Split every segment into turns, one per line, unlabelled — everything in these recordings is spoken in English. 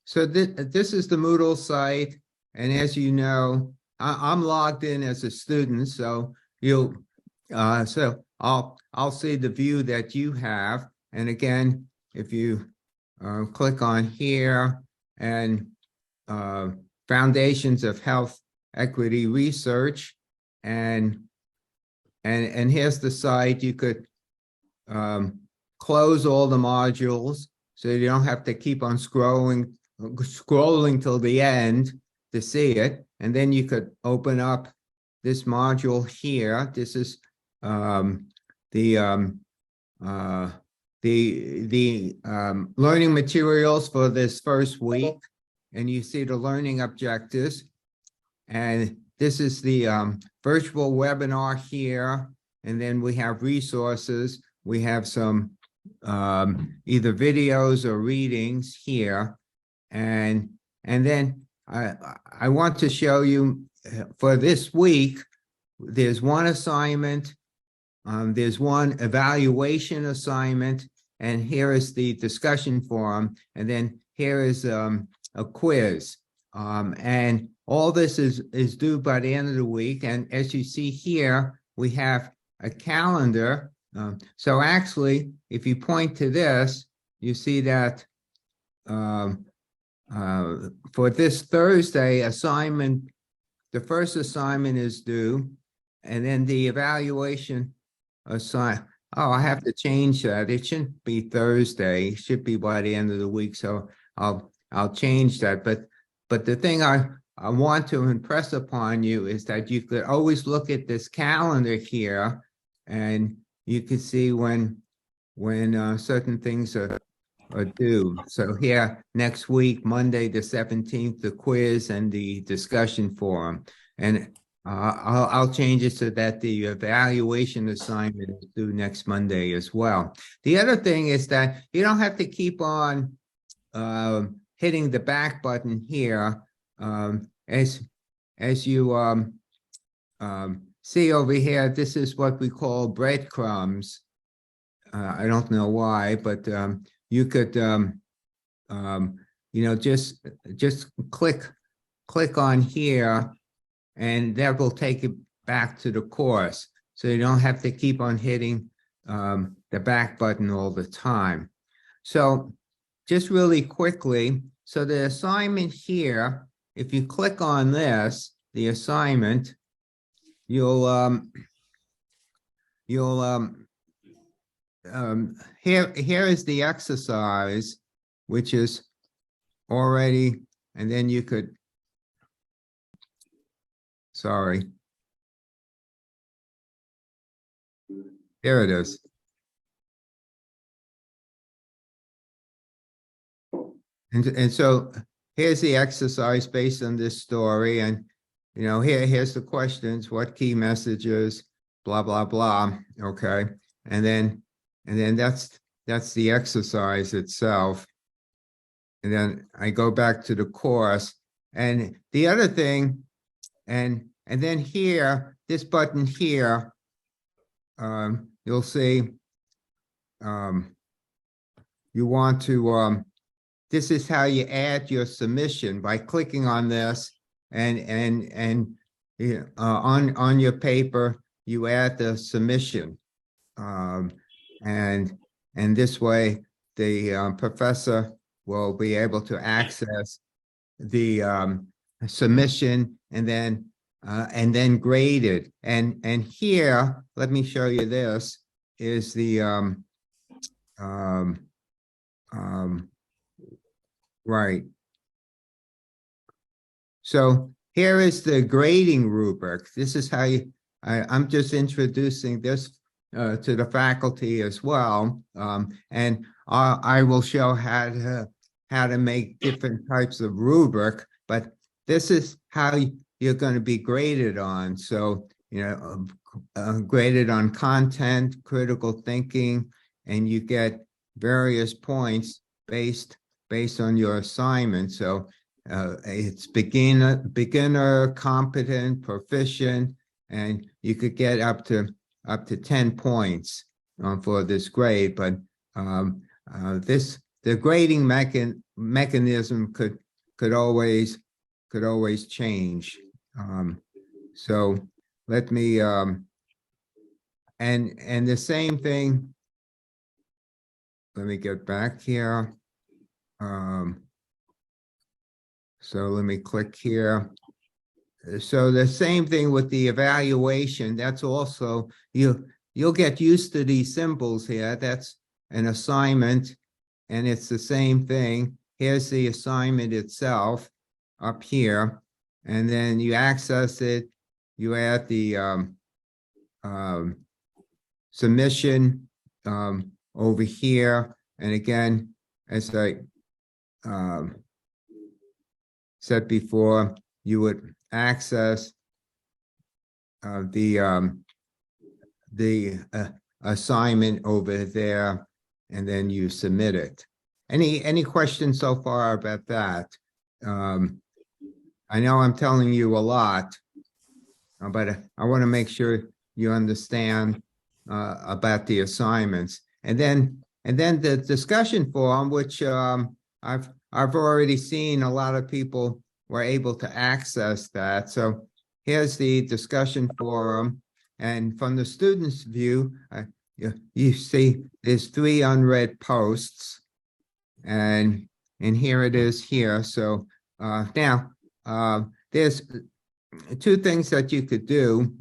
So this is the Moodle site, and as you know, I'm logged in as a student, so I'll see the view that you have. And again, if you click on here and Foundations of Health Equity Research, and here's the site. You could close all the modules so you don't have to keep on scrolling till the end to see it. And then you could open up this module here. This is the learning materials for this first week. And you see the learning objectives. And this is the virtual webinar here. And then we have resources. We have some either videos or readings here. And then I want to show you for this week, there's one assignment, there's one evaluation assignment, and here is the discussion forum, and then here is a quiz. And all this is due by the end of the week. And as you see here, we have a calendar. So actually, if you point to this, you see that for this Thursday assignment, the first assignment is due, and then the evaluation assign. Oh, I have to change that. It shouldn't be Thursday. It should be by the end of the week. So I'll change that. But the thing I want to impress upon you is that you could always look at this calendar here, and you can see when certain things are due. So here next week, Monday the 17th, the quiz and the discussion forum. And I'll change it so that the evaluation assignment is due next Monday as well. The other thing is that you don't have to keep on hitting the back button here. As you see over here, this is what we call breadcrumbs. I don't know why, but you could just click on here, and that will take you back to the course. So you don't have to keep on hitting the back button all the time. So just really quickly, so the assignment here, if you click on this, the assignment, here is the exercise, which is already, and then you could, sorry. There it is. And so here's the exercise based on this story. And, here's the questions, what key messages, blah, blah, blah. Okay. And then that's the exercise itself. And then I go back to the course. And the other thing, and then here, this button here, you'll see you want to, this is how you add your submission by clicking on this, and on your paper, you add the submission. And this way the professor will be able to access the submission and then grade it. And here, let me show you this, is the right. So here is the grading rubric. This is how I'm just introducing this to the faculty as well. And I will show how to make different types of rubric, but this is how you're going to be graded on. So, graded on content, critical thinking, and you get various points based on your assignment. So it's beginner, competent, proficient, and you could get up to 10 points for this grade. But the grading mechanism could always change. So let me and the same thing. Let me get back here. So let me click here. So the same thing with the evaluation. That's also, you'll get used to these symbols here. That's an assignment, and it's the same thing. Here's the assignment itself up here, and then you access it. You add the submission over here, and again, as I said before, you would access the assignment over there, and then you submit it. Any questions so far about that? I know I'm telling you a lot, but I want to make sure you understand about the assignments, and then the discussion forum, which I've already seen a lot of people were able to access that. So here's the discussion forum, and from the student's view, you see there's 3 unread posts, and here it is here. So now there's 2 things that you could do.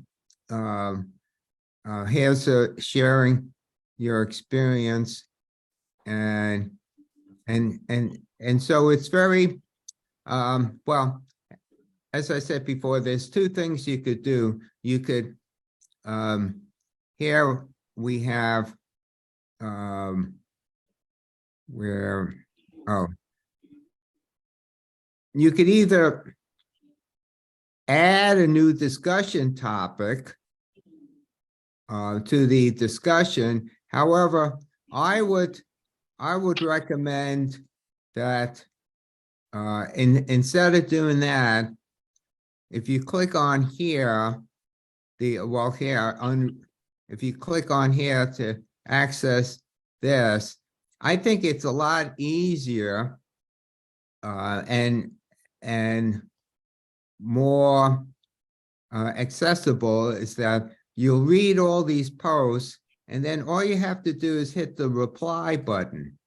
Here's sharing your experience, and so it's very well, as I said before, there's 2 things you could do. You could here we have where you could either add a new discussion topic to the discussion. However, I would recommend that instead of doing that, if you click on here, if you click on here to access this, I think it's a lot easier and more accessible, is that you'll read all these posts, and then all you have to do is hit the reply button,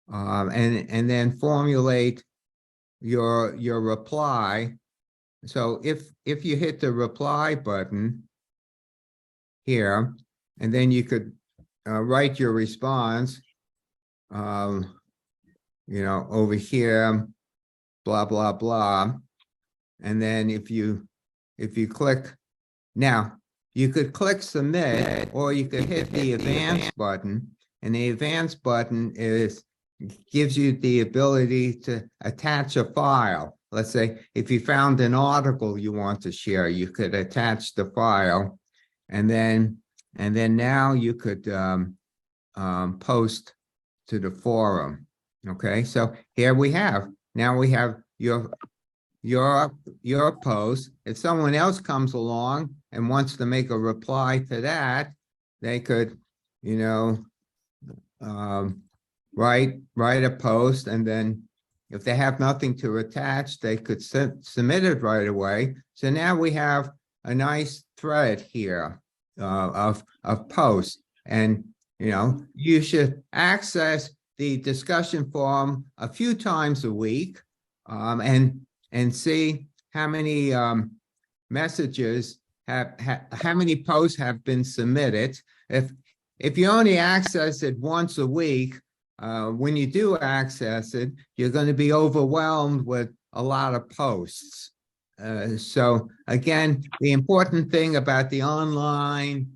and then formulate your reply. So if you hit the reply button here, and then you could write your response, over here, blah blah blah, and then if you click, now you could click submit, or you could hit the advance button, and the advance button gives you the ability to attach a file. Let's say if you found an article you want to share, you could attach the file, and then now you could post to the forum. Okay, so here we have your post. If someone else comes along and wants to make a reply to that, they could, write a post, and then if they have nothing to attach, they could submit it right away. So now we have a nice thread here of posts, and you should access the discussion forum a few times a week, and see how many messages how many posts have been submitted. If you only access it once a week, when you do access it, you're going to be overwhelmed with a lot of posts. So again, the important thing about the online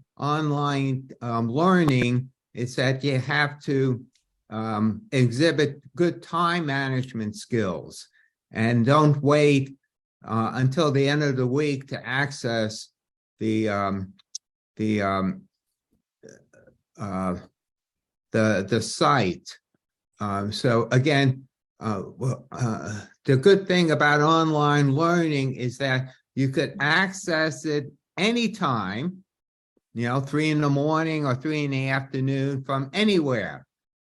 learning is that you have to exhibit good time management skills, and don't wait until the end of the week to access the site. So again, the good thing about online learning is that you could access it anytime, 3 in the morning or 3 in the afternoon, from anywhere.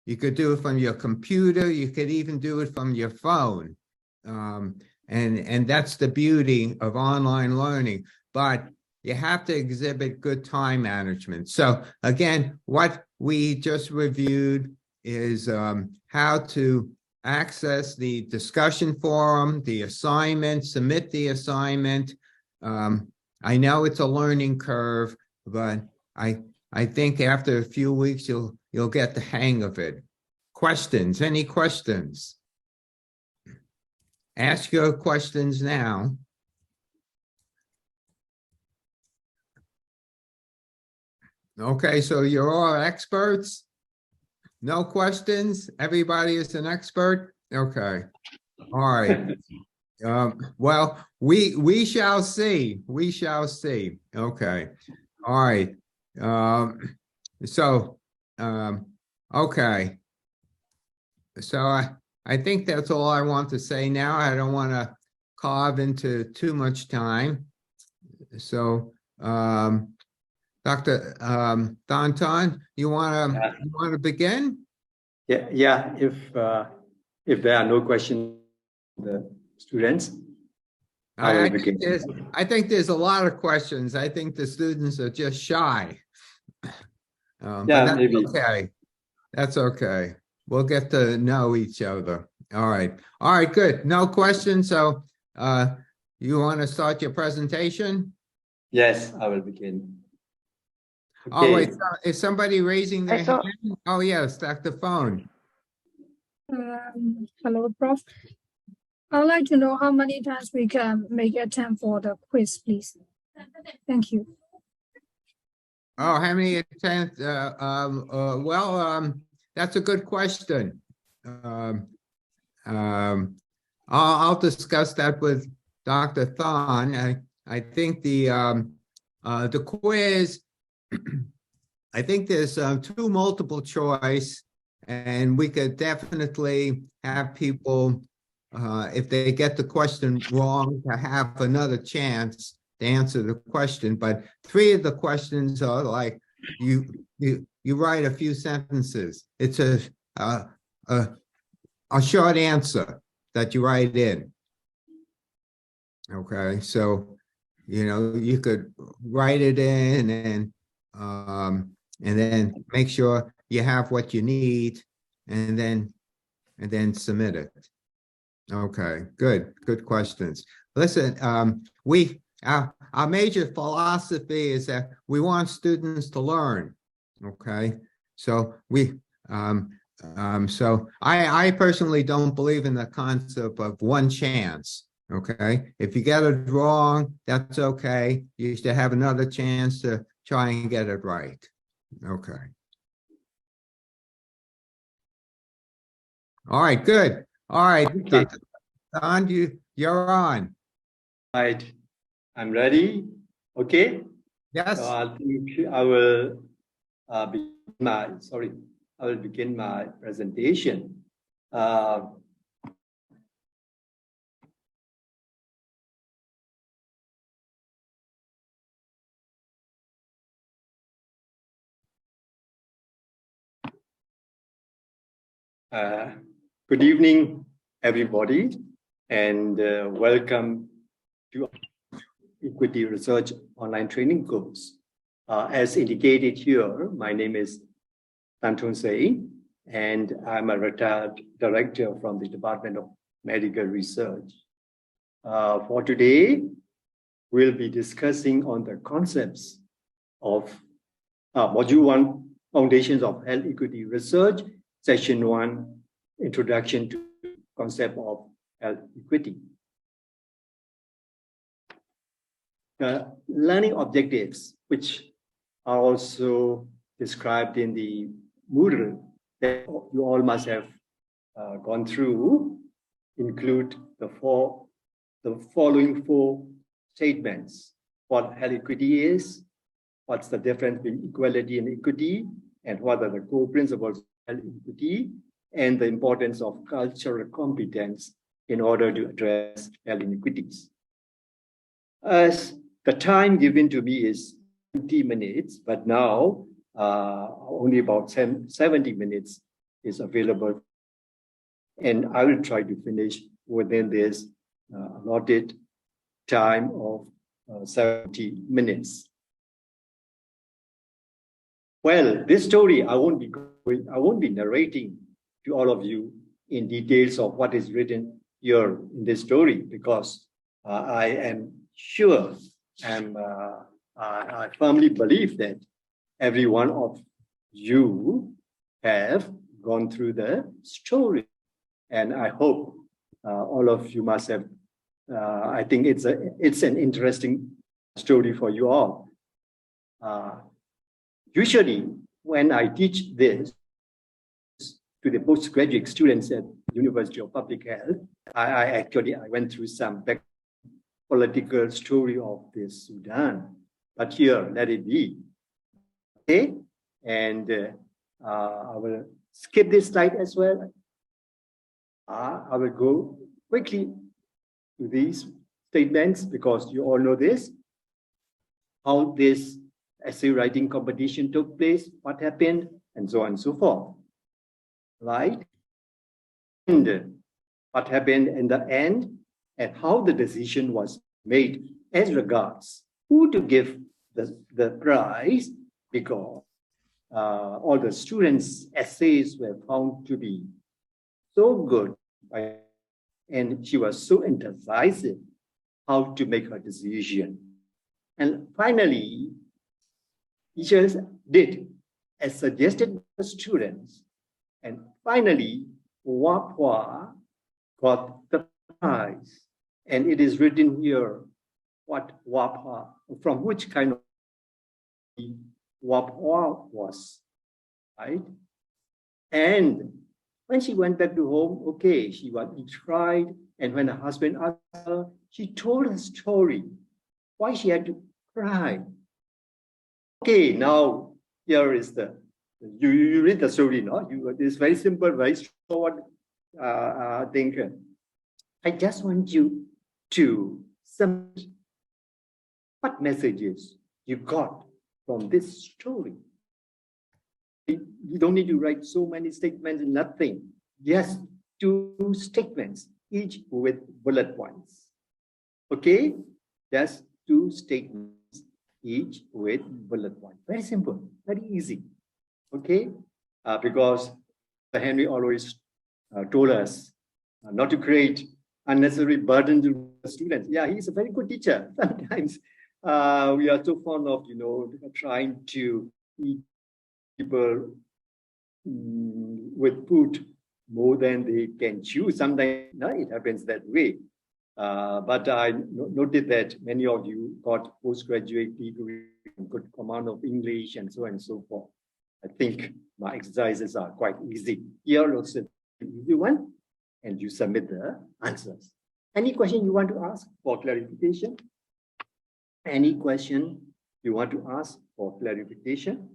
You could do it from your computer. You could even do it from your phone. And that's the beauty of online learning. But you have to exhibit good time management. So again, what we just reviewed is how to access the discussion forum, the assignment, submit the assignment. I know it's a learning curve, but I think after a few weeks you'll get the hang of it. Questions? Any questions? Ask your questions now. Okay, so you're all experts? No questions? Everybody is an expert? Okay. All right. Well, we shall see. We shall see. Okay. All right. Okay. So I think that's all I want to say now. I don't want to carve into too much time. So Dr. Danton, you want to begin?
Yeah. If there are no questions, the students, I will begin.
I think there's a lot of questions. I think the students are just shy. But that's
maybe.
Okay. That's okay. We'll get to know each other. All right. All right, good. No questions. So you want to start your presentation?
Yes, I will begin.
Okay. Oh, wait. Is somebody raising their hand? Oh, yes, Dr. Phone.
Hello, Prof. I would like to know how many times we can make attempt for the quiz, please. Thank you.
Oh, how many attempts? That's a good question. I'll discuss that with Dr. Thon. I think the quiz, I think there's two multiple choice, and we could definitely have people, if they get the question wrong, to have another chance to answer the question. But 3 of the questions are like you write a few sentences. It's a short answer that you write in. Okay, so you could write it in and then make sure you have what you need, and then submit it. Okay, good questions. Listen, our major philosophy is that we want students to learn. Okay, so so I personally don't believe in the concept of one chance. Okay, if you get it wrong, that's okay. You should have another chance to try and get it right. Okay. All right, good. All right,
Okay.
Dr. Don, you're on.
Right, I'm ready. Okay.
Yes.
So I think I will begin my presentation. Good evening, everybody, and welcome to Equity Research online training course. As indicated here, my name is Tan Thun Sei, and I'm a retired director from the Department of Medical Research. For today, we'll be discussing on the concepts of Module 1, Foundations of Health Equity Research, Session 1, Introduction to the Concept of Health Equity. The learning objectives, which are also described in the Moodle that you all must have gone through, include the following 4 statements: what health equity is, what's the difference between equality and equity, and what are the core principles of health equity, and the importance of cultural competence in order to address health inequities. As the time given to me is 20 minutes, but now only about 70 minutes is available. And I will try to finish within this allotted time of 70 minutes. Well, this story, I won't be narrating to all of you in details of what is written here in this story, because I am sure and I firmly believe that every one of you have gone through the story. And I hope all of you must have, I think it's an interesting story for you all. Usually, when I teach this to the postgraduate students at University of Public Health, I went through some political story of this Sudan. But here, let it be. Okay, and I will skip this slide as well. I will go quickly to these statements because you all know this, how this essay writing competition took place, what happened, and so on and so forth. Right? And what happened in the end, and how the decision was made as regards who to give the prize, because all the students' essays were found to be so good, and she was so indecisive how to make her decision. And finally, teachers did as suggested by the students. And finally, Wapwa got the prize. And it is written here what Wapwa, from which kind of Wapwa was, right? And when she went back to home, okay, she cried. And when her husband asked her, she told her story, why she had to cry. Okay, now here is you read the story, no? It's very simple, very straightforward thing. I just want you to submit what messages you got from this story. You don't need to write so many statements, nothing. Just 2 statements, each with bullet points. Okay? Just 2 statements, each with bullet points. Very simple, very easy. Okay? Because Henry always told us not to create unnecessary burden to the students. Yeah, he's a very good teacher. Sometimes we are so fond of, trying to eat people with food more than they can chew. Sometimes it happens that way. But I noted that many of you got postgraduate degree, good command of English, and so on and so forth. I think my exercises are quite easy. Here also an easy one, and you submit the answers. Any question you want to ask for clarification? Any question you want to ask for clarification?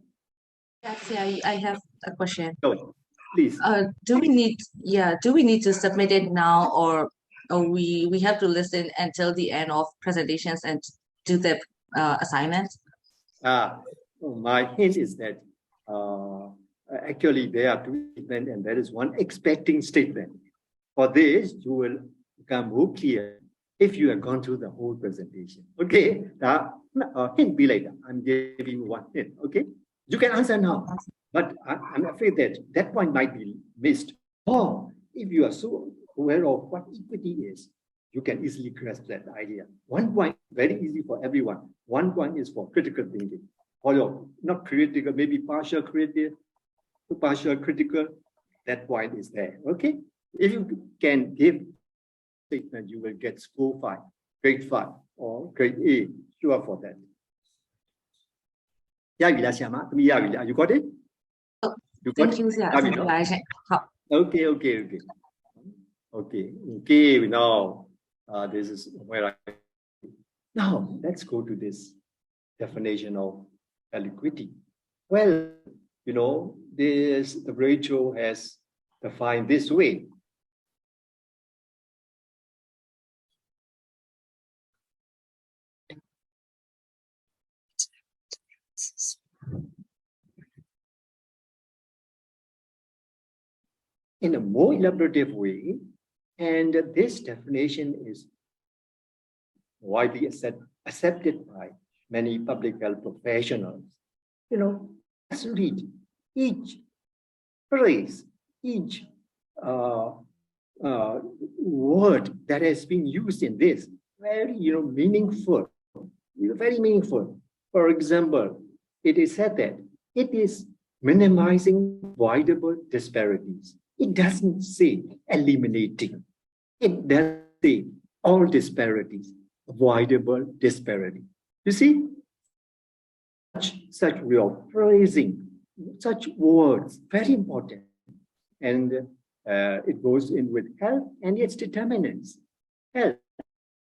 Yes, I have a question.
So, please.
Do we need to submit it now, or we have to listen until the end of presentations and do the assignment?
My hint is that actually there are 2 statements, and there is one expecting statement. For this, you will become more clear if you have gone through the whole presentation. Okay, hint be later. I'm giving you one hint. Okay, you can answer now, but I'm afraid that point might be missed. Or if you are so aware of what equity is, you can easily grasp that idea. 1 point, very easy for everyone. 1 point is for critical thinking. Or not critical, maybe partial creative, partial critical. That point is there. Okay, if you can give statement, you will get score 5, grade 5, or grade A. Sure for that. You got it? You got
Thank you,
it? Okay. Now, this is where now let's go to this definition of aliquity. Well, the Rachel has defined this way. in a more elaborative way. And this definition is widely accepted by many public health professionals. Let's read each phrase, each word that has been used in this. Very, meaningful, very meaningful. For example, it is said that it is minimizing avoidable disparities. It doesn't say eliminating. It doesn't say all disparities, avoidable disparity. You see, such real phrasing, such words, very important. And it goes in with health and its determinants. Health,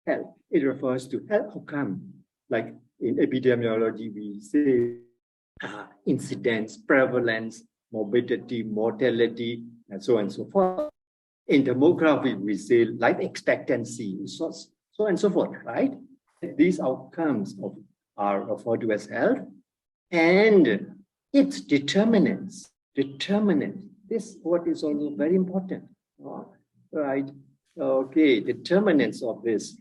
it refers to health outcome. Like in epidemiology, we say incidence, prevalence, morbidity, mortality, and so on and so forth. In demography, we say life expectancy, so on and so forth, right? These outcomes are referred to as health, and its determinants. This word is also very important, right? Okay, determinants of this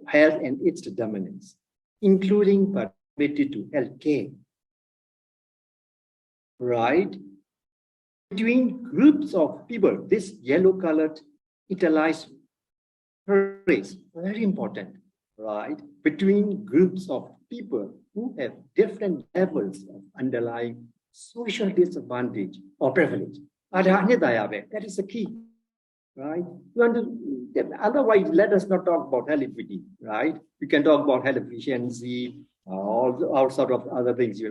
health and its determinants, including but related to healthcare, right? Between groups of people, this yellow-colored italicized phrase, very important, right? Between groups of people who have different levels of underlying social disadvantage or privilege. That is the key, right? Otherwise, let us not talk about health equity, right? We can talk about health efficiency, all sort of other things,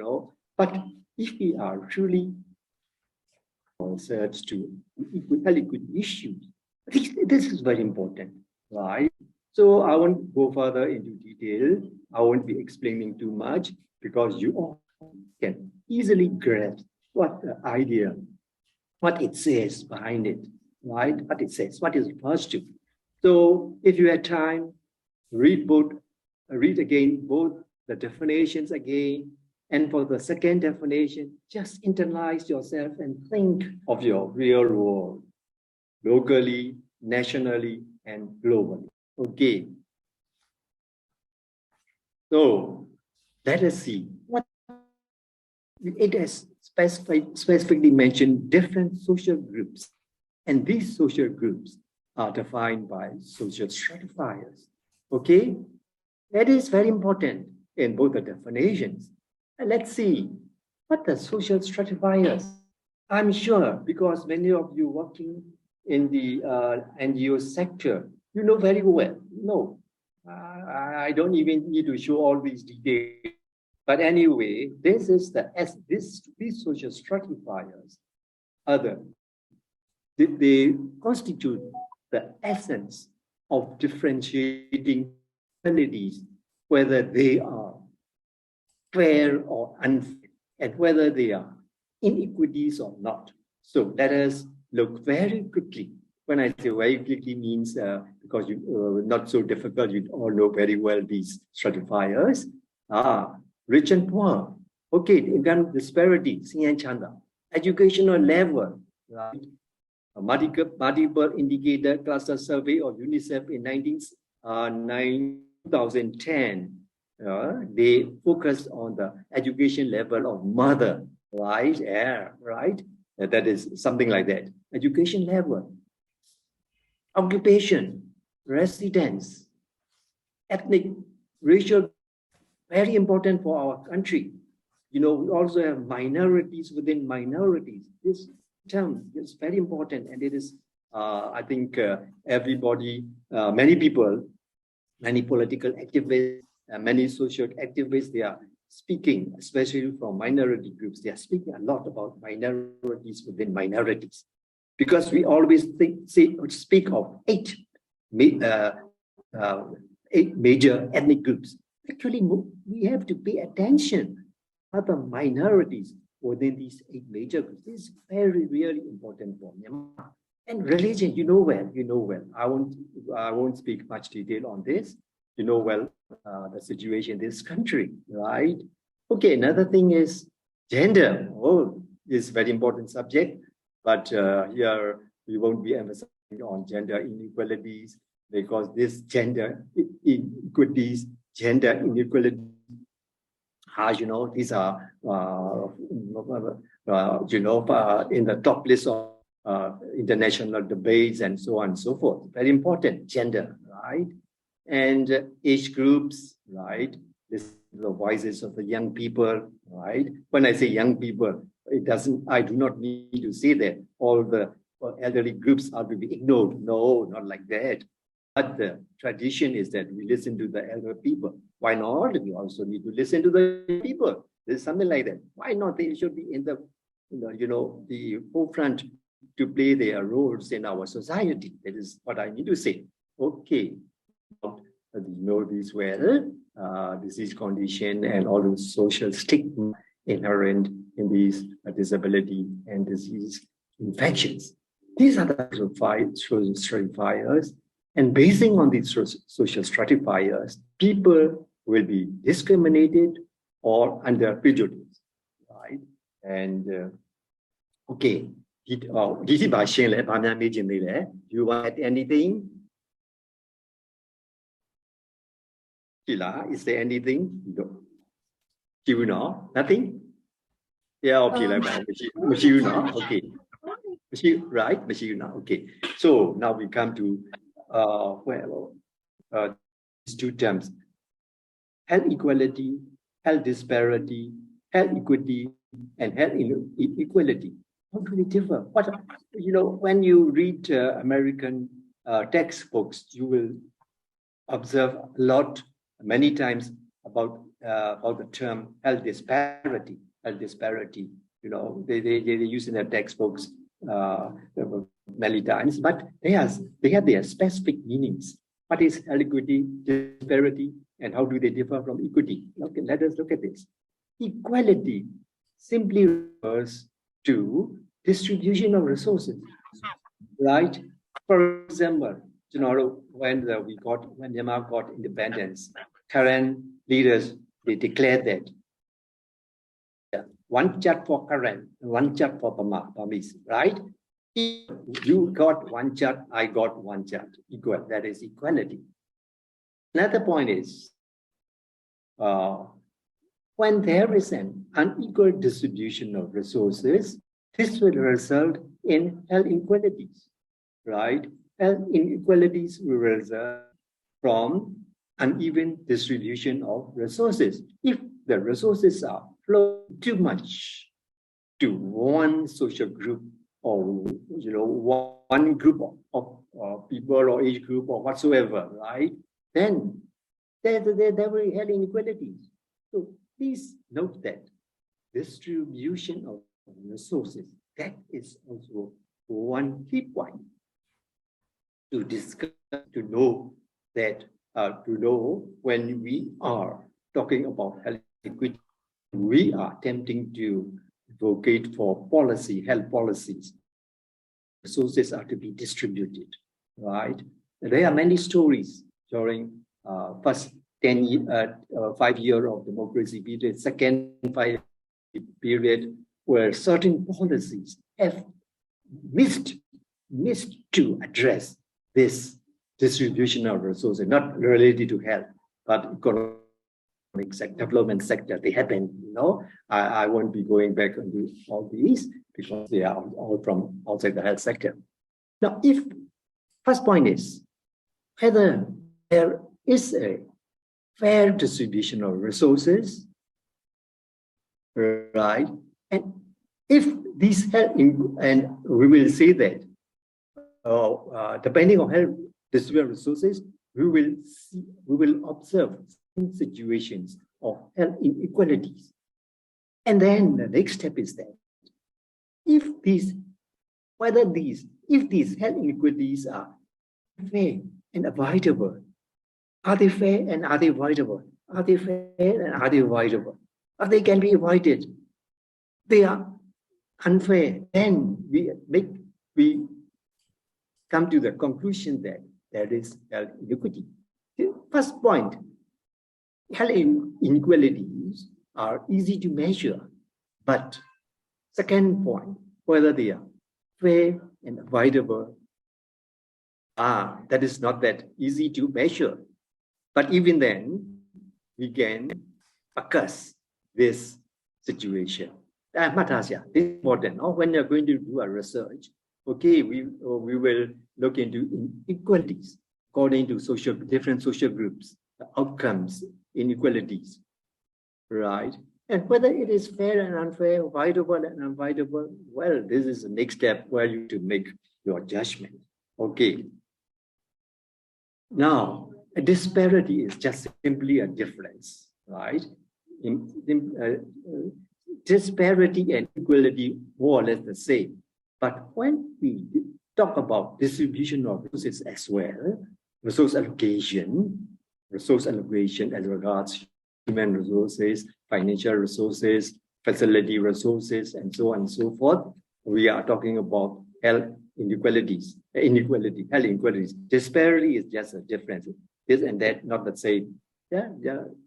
But if we are truly concerned to health equity issues, this is very important, right? So I won't go further into detail. I won't be explaining too much because you all can easily grasp what the idea, what it says behind it, right? What it says, what it refers to. So if you had time, read again both the definitions again. And for the second definition, just internalize yourself and think of your real world, locally, nationally, and globally. Okay. So let us see what it has specifically mentioned different social groups. And these social groups are defined by social stratifiers. Okay? That is very important in both the definitions. And let's see what the social stratifiers. I'm sure because many of you working in the NGO sector, you know very well. No, I don't even need to show all these details. But anyway, this is these social stratifiers. They constitute the essence of differentiating abilities, whether they are fair or unfair, and whether they are inequities or not. So let us look very quickly. When I say very quickly means because you not so difficult, you all know very well these stratifiers. Rich and poor. Okay, income disparity, Chanda. Educational level, right? A multiple indicator cluster survey of UNICEF in 2010. They focused on the education level of mother, right? Yeah, right? That is something like that. Education level, occupation, residence, ethnic, racial, very important for our country. We also have minorities within minorities. This term is very important, and it is, I think, everybody, many people, many political activists, many social activists, they are speaking, especially from minority groups. They are speaking a lot about minorities within minorities, because we always speak of eight major ethnic groups. Actually, we have to pay attention other minorities within these eight major groups. This is very, really important for Myanmar. And religion, you know well. I won't speak much detail on this. You know well the situation in this country, right? Okay, another thing is gender. Oh, this is a very important subject. But here we won't be emphasizing on gender inequalities because this gender inequities, gender inequalities, these are, in the top list of international debates and so on and so forth. Very important, gender, right? And age groups, right? This is the voices of the young people, right? When I say young people, I do not need to say that all the elderly groups are to be ignored. No, not like that. But the tradition is that we listen to the elder people. Why not? We also need to listen to the people. There's something like that. Why not? They should be in the, the forefront to play their roles in our society. That is what I need to say. Okay, you know this well, disease condition and all the social stigma inherent in these disability and disease infections. These are the social stratifiers, and basing on these social stratifiers, people will be discriminated or under prejudice, right? And okay, do you want to add anything? Sheila, is there anything? You know, nothing? Yeah, okay, okay. Right? Okay. So now we come to these two terms: health equality, health disparity, health equity, and health inequality. How do they differ? What, when you read American textbooks, you will observe a lot, many times about the term health disparity. Health disparity, they use in their textbooks many times, but they have their specific meanings. What is health equity, disparity, and how do they differ from equity? Okay, let us look at this. Equality simply refers to distribution of resources, right? For example, when Myanmar got independence, current leaders, they declared that one chat for Karen, one chat for Burmese, right? If you got one chat, I got one chat, equal. That is equality. Another point is, when there is an unequal distribution of resources, this will result in health inequalities, right? Health inequalities will result from uneven distribution of resources. If the resources are flowing too much to one social group or one group of people or age group or whatsoever, right? Then there will be health inequalities. So please note that distribution of resources, that is also one key point to discuss, to know that, when we are talking about health equity, we are attempting to advocate for health policies. Resources are to be distributed, right? There are many stories during first 5 year of democracy period, second 5 period, where certain policies have missed to address this distribution of resources, not related to health, but economic sector, development sector. They happen, I won't be going back into all these because they are all from outside the health sector. Now, first point is whether there is a fair distribution of resources, right? And if these health, and we will say that depending on health distribution of resources, we will observe situations of health inequalities. And then the next step is that if these health inequalities are fair and avoidable, are they fair and are they avoidable? Are they fair and are they avoidable? Or they can be avoided? They are unfair. Then we come to the conclusion that there is health inequity. First point, health inequalities are easy to measure, but second point, whether they are unfair and avoidable, that is not that easy to measure. But even then, we can access this situation. This is important. When you're going to do a research, okay, we will look into inequalities according to different social groups, the outcomes, inequalities, right? And whether it is fair and unfair, avoidable and unavoidable, well, this is the next step where you to make your judgment. Okay. Now, a disparity is just simply a difference, right? Disparity and equality more or less the same. But when we talk about distribution of resources as well, resource allocation as regards human resources, financial resources, facility resources, and so on and so forth, we are talking about health inequalities. Disparity is just a difference. This and that, not the same.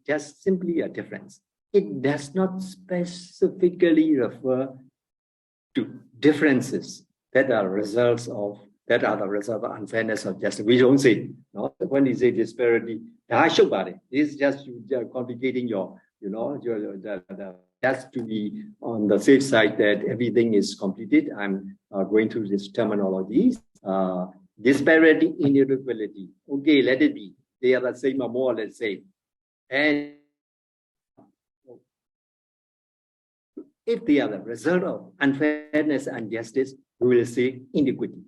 Just simply a difference. It does not specifically refer to differences that are the result of unfairness or justice. We don't say, no, when you say disparity, this is just complicating just to be on the safe side that everything is completed. I'm going through this terminology. Disparity, inequality. Okay, let it be. They are the same or more or less same. And if they are the result of unfairness and injustice, we will say inequity.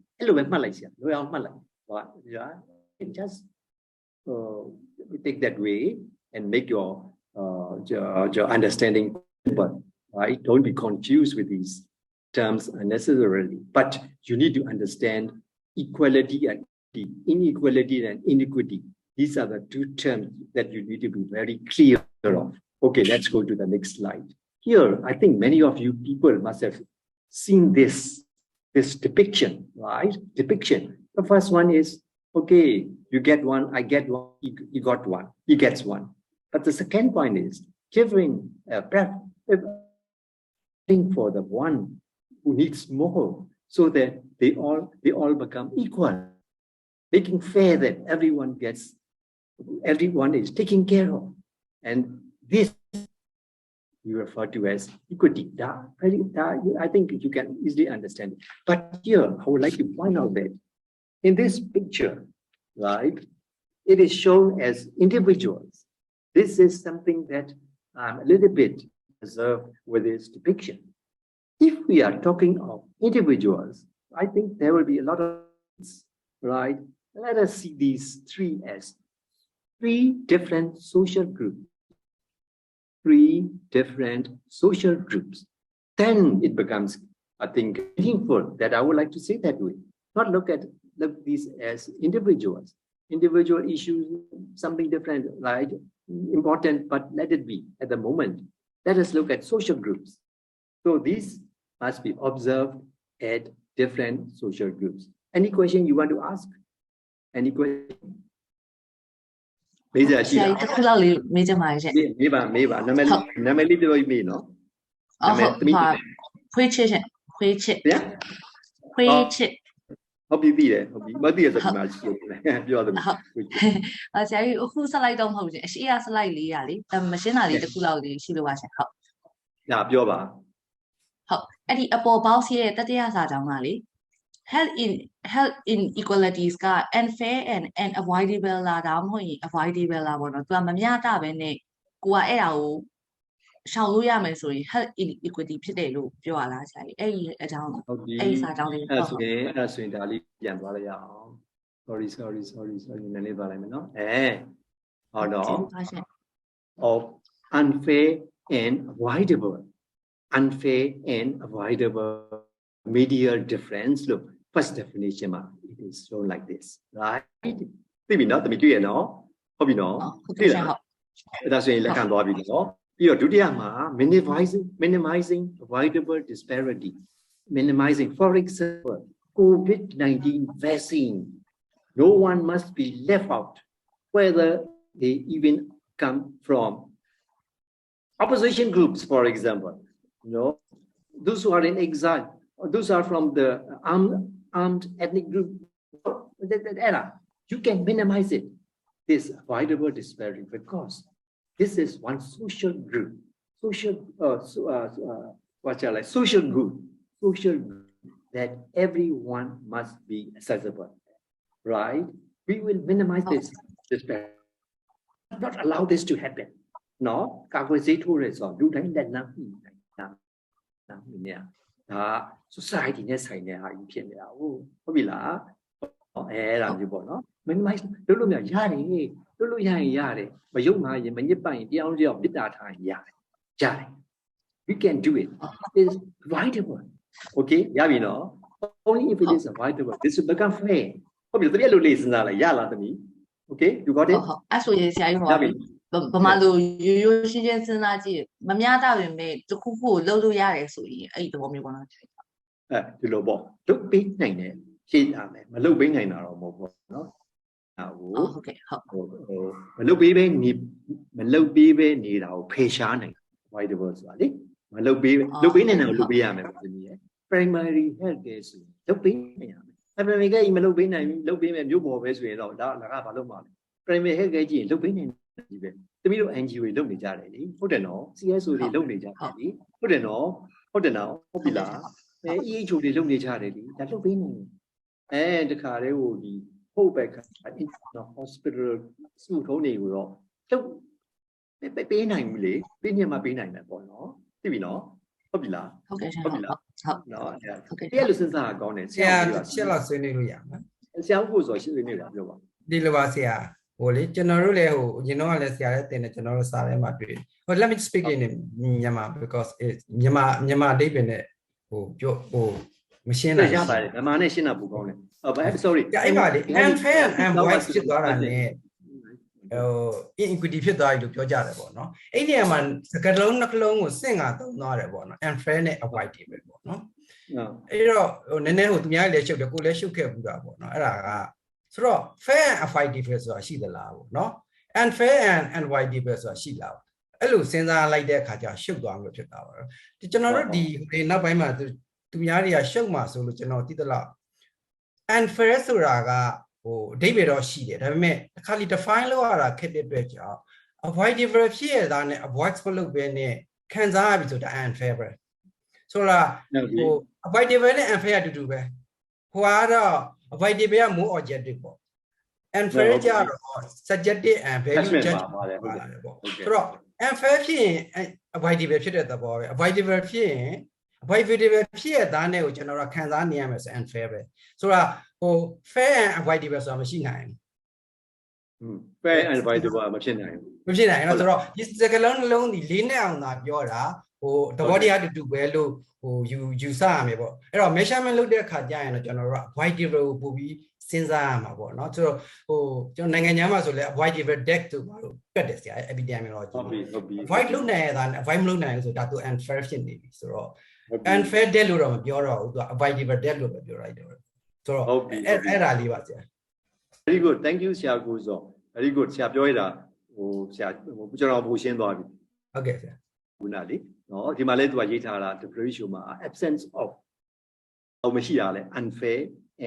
Just take that way and make your understanding simple, right? Don't be confused with these terms unnecessarily. But you need to understand equality and inequality and inequity. These are the two terms that you need to be very clear of. Okay, let's go to the next slide. Here, I think many of you people must have seen this depiction, right? Depiction. The first one is, okay, you get one, I get one, you got one, he gets one. But the second point is giving for the one who needs more, so that they all become equal, making fair that everyone is taken care of. And this we refer to as equity. I think you can easily understand it. But here, I would like to point out that in this picture, right, it is shown as individuals. This is something that I'm a little bit reserved with this depiction. If we are talking of individuals, I think there will be a lot of, right? Let us see these three as three different social groups. Three different social groups. Then it becomes, I think, meaningful that I would like to say that way. Not look these as individuals. Individual issues, something different, right? Important, but let it be at the moment. Let us look at social groups. So these must be observed at different social groups. Any question you want to ask? Any question? မေးစရာရှိလား
တစ်ခုလောက်လေးမေးချင်ပါတယ်ရှင်
မေးပါနာမည်လေးပြောပြီးမေးနော်
ဖွေးချစ်ရှင်ဖွေးချစ်
ဗျာ
ဖွေးချစ်
ဟုတ်ပြီသိတယ်ဟုတ်ပြီမသိရဆိုဒီမှာရှိတယ်ပြောတယ်
ဆရာကြီးအခုစလိုက်တော့မဟုတ်ရှင်အရှိအစလိုက်လေးရလေမရှင်းတာလေးတစ်ခုလောက်လေးရှိလို့ပါရှင်ဟုတ်
ညာပြောပါ
ဟုတ်အဲ့ဒီအပေါ်ပေါင်းစီရဲ့တတိယစာကြောင်းကလေ health inequalities က unfair and unavoidable လာတာမဟုတ်ရင် avoidable လာပေါ့နော်သူကမမျှတဘဲနဲ့ကိုကအဲ့ဒါကိုရှောင်လို့ရမယ်ဆိုရင် health inequity ဖြစ်တယ်လို့ပြောရလားဆရာကြီးအဲ့ဒီအကြောင်းအဲ့ဒီစာကြောင်းလေးဟုတ်ဟုတ်
အဲ့ဆိုရင်ဒါလေးပြန်သွားလိုက်ရအောင် sorry နည်းနည်းသွားလိုက်မယ်နော်ဟုတ်တော့ of unfair and avoidable medial difference look first definition it is shown like this right သိပြီနော်တမီတွေ့ရနော်ဟုတ်ပြီနော်သိလားအဲ့ဒါဆိုရင်လက်ခံသွားပြီနော်ပြီးတော့ဒုတိယမှာ minimizing avoidable disparity minimizing for example COVID-19 vaccine no one must be left out whether they even come from opposition groups for example those who are in exile those are from the armed ethnic group. You can minimize it. This avoidable disparity because this is one social group, social group that everyone must be accessible, right? We will minimize this disparity, not allow this to happen. No, society နဲ့ဆိုင်တဲ့ဟာကြီးဖြစ်နေတာဟုတ်ပြီလားအဲ့ဒါမျိုးပေါ့နော် minimize လုပ်လို့ရတယ်လုပ်လို့ရရင်ရတယ်မယုံမှရင်မညစ်ပတ်ရင်တရားတယောက်မေတ္တာထားရင်ရတယ် we can do it it's avoidable okay ရပြီနော် only if it is avoidable this will become fair ဟုတ်ပြီတကယ်လို့လေးစဉ်းစားလိုက်ရလားသမီး okay you got it
အဲ့ဆိုရင်ဆရာကြီးဟောဗမာလူရိုးရိုးရှင်းရှင်းစဉ်းစားကြည့်မများတာပြင်မဲ့တစ်ခုခုကိုလှုပ်လို့ရတယ်ဆိုရင်အဲ့ဒီသဘောမျိုးပေါ့နော်
ဒီလိုပေါ့လုတ်ပေးနိုင်တယ်ရှင်းရမယ်မလုတ်ပေးနိုင်တာတော့မဟုတ်ဘူးနော်
ဟုတ်ကဲ့ဟုတ်
မလုတ်ပေးပဲနေတာကိုဖေရှားနိုင် avoidable ဆိုတာလေမလုတ်ပေးလုတ်ပေးနိုင်တယ်ကိုလုတ်ပေးရမယ်သမီးရဲ့ primary health care ဆိုလုတ်ပေးနိုင်ရမယ် primary care မလုတ်ပေးနိုင်ဘူးလုတ်ပေးမယ်မြို့ပေါ်ပဲဆိုရင်တော့ဒါကဘာလို့မှလဲ primary health care ကြည့်ရင်လုတ်ပေးနိုင်တယ်ပဲသမီးတို့ NGO တွေလုပ်နေကြတယ်လေဟုတ်တယ်နော် CSO တွေလုပ်နေကြတယ်လေဟုတ်တယ်နော်ဟုတ်ပြီလားEHO တွေလုပ်နေကြတယ်လေဒါလုပ်ပေးနေတယ်တခါတည်းဟိုဒီဟုတ်ပဲခါ hospital စုထုံးနေကိုတော့လုပ်ပေးနိုင်ဘူးလေပေးညမှာပေးနိုင်မယ်ပေါ့နော်သိပြီနော်ဟုတ်ပြီလား
ဟုတ်ကဲ့ဟုတ်နော်
အဲ့လိုစဉ်းစားကောင်းတယ်
ဆရာရှင်းလောက်ဆွေးနွေးလို့ရမှာ
ဆရာကိုဆိုရှင်းနေတာပြောပါ
ဒီလိုပါဆရာဟိုလေကျွန်တော်တို့လည်းဟိုရင်တော့လည်းဆရာလည်းတင်တယ်ကျွန်တော်တို့စာထဲမှာတွေ့ဟို let me speak in Myanmar because it မြန်မာအဓိပ္ပာယ်နဲ့ဟိုပြောဟိုမရှင်းနိုင်
ရပါတယ်မြန်မာနဲ့ရှင်းတာပိုကောင်းတယ်sorry
အဲ့ပါလေ unfair and voice ဖြစ်သွားတာနဲ့inequity ဖြစ်သွားပြီလို့ပြောကြတယ်ပေါ့နော်အဲ့ဒီမှာစကားလုံးနှလုံးကိုစင့်ကသုံးသွားတယ်ပေါ့နော် unfair နဲ့ avoidable ပေါ့နော်အဲ့တော့ဟိုနည်းနည်းဟိုသူများလည်းရှုပ်တယ်ကိုလည်းရှုပ်ခဲ့ဘူးတာပေါ့နော်အဲ့ဒါကဆိုတော့ fair and avoidable ဆိုတာရှိသလားပေါ့နော် unfair and avoidable ဆိုတာရှိလားအဲ့လိုစဉ်းစားလိုက်တဲ့အခါကျရှုပ်သွားလို့ဖြစ်တာပါတော့ကျွန်တော်တို့ဒီနောက်ပိုင်းမှာသူများတွေကရှုပ်မှာဆိုလို့ကျွန်တော်သိသလောက် unfair ဆိုတာကဟိုအဓိပ္ပာယ်တော့ရှိတယ်ဒါပေမဲ့တစ်ခါလီ define လုပ်ရတာခက်တဲ့အတွက်ကြောင့် avoidable ဖြစ်ရတာနဲ့ avoid မလုပ်ဘဲနဲ့ခံစားရပြီဆိုတာ unfair ပဲဆိုတော့ဟို avoidable နဲ့ unfair အတူတူပဲဟိုကတော့ avoidable က more objective ပေါ့ unfair ကျတော့ subjective and value judgment ပါတယ်ပေါ့ဆိုတော့ unfair ဖြစ်ရင် avoidable ဖြစ်တဲ့သဘောပဲ avoidable ဖြစ်ရင် avoidable ဖြစ်ရတာနဲ့ကိုကျွန်တော်တို့ခံစားနေရမယ်ဆို unfair ပဲဆိုတော့ဟို fair and avoidable ဆိုတာမရှိနိုင်
ဘူး fair and avoidable မဖြစ်နိုင်
ဘူးဆိုတော့ဒီစကားလုံးဒီလေးနဲ့အောင်သာပြောတာဟိုသဘောတရားတူပဲလို့ဟိုယူဆရမယ်ပေါ့အဲ့တော့ measurement လုပ်တဲ့အခါကျရင်တော့ကျွန်တော်တို့ avoidable ကိုပို့ပြီးစဉ်းစားရမှာပေါ့เนาะဆိုတော့ဟိုကျွန်တော်နိုင်ငံခြားမှာဆိုလဲ avoidable death တို့ဘာလို့ပြတ်တယ်ဆရာ epidemiology
ဟုတ်ပြီ
avoid လုပ်နိုင်ရတာ avoid မလုပ်နိုင်ဘူးဆိုဒါသူ unfair ဖြစ်နေပြီဆိုတော့ unfair death လို့တော့မပြောတော့ဘူးသူ avoidable death လို့ပဲပြောလိုက်တယ်ဆိုတော့အဲ့ဒါလေးပါဆရာ
very good thank you ဆရာကိုစော very good ဆရာပြောရတာဟိုဆရာကျွန်တော်ပိုရှင်းသွားပြီ
ဟုတ်ကဲ့ဆရာ
ခုနလေးနော်ဒီမှာလဲသူကရေးထားတာ declaration မှာ absence of ဟိုမရှိရလဲ unfair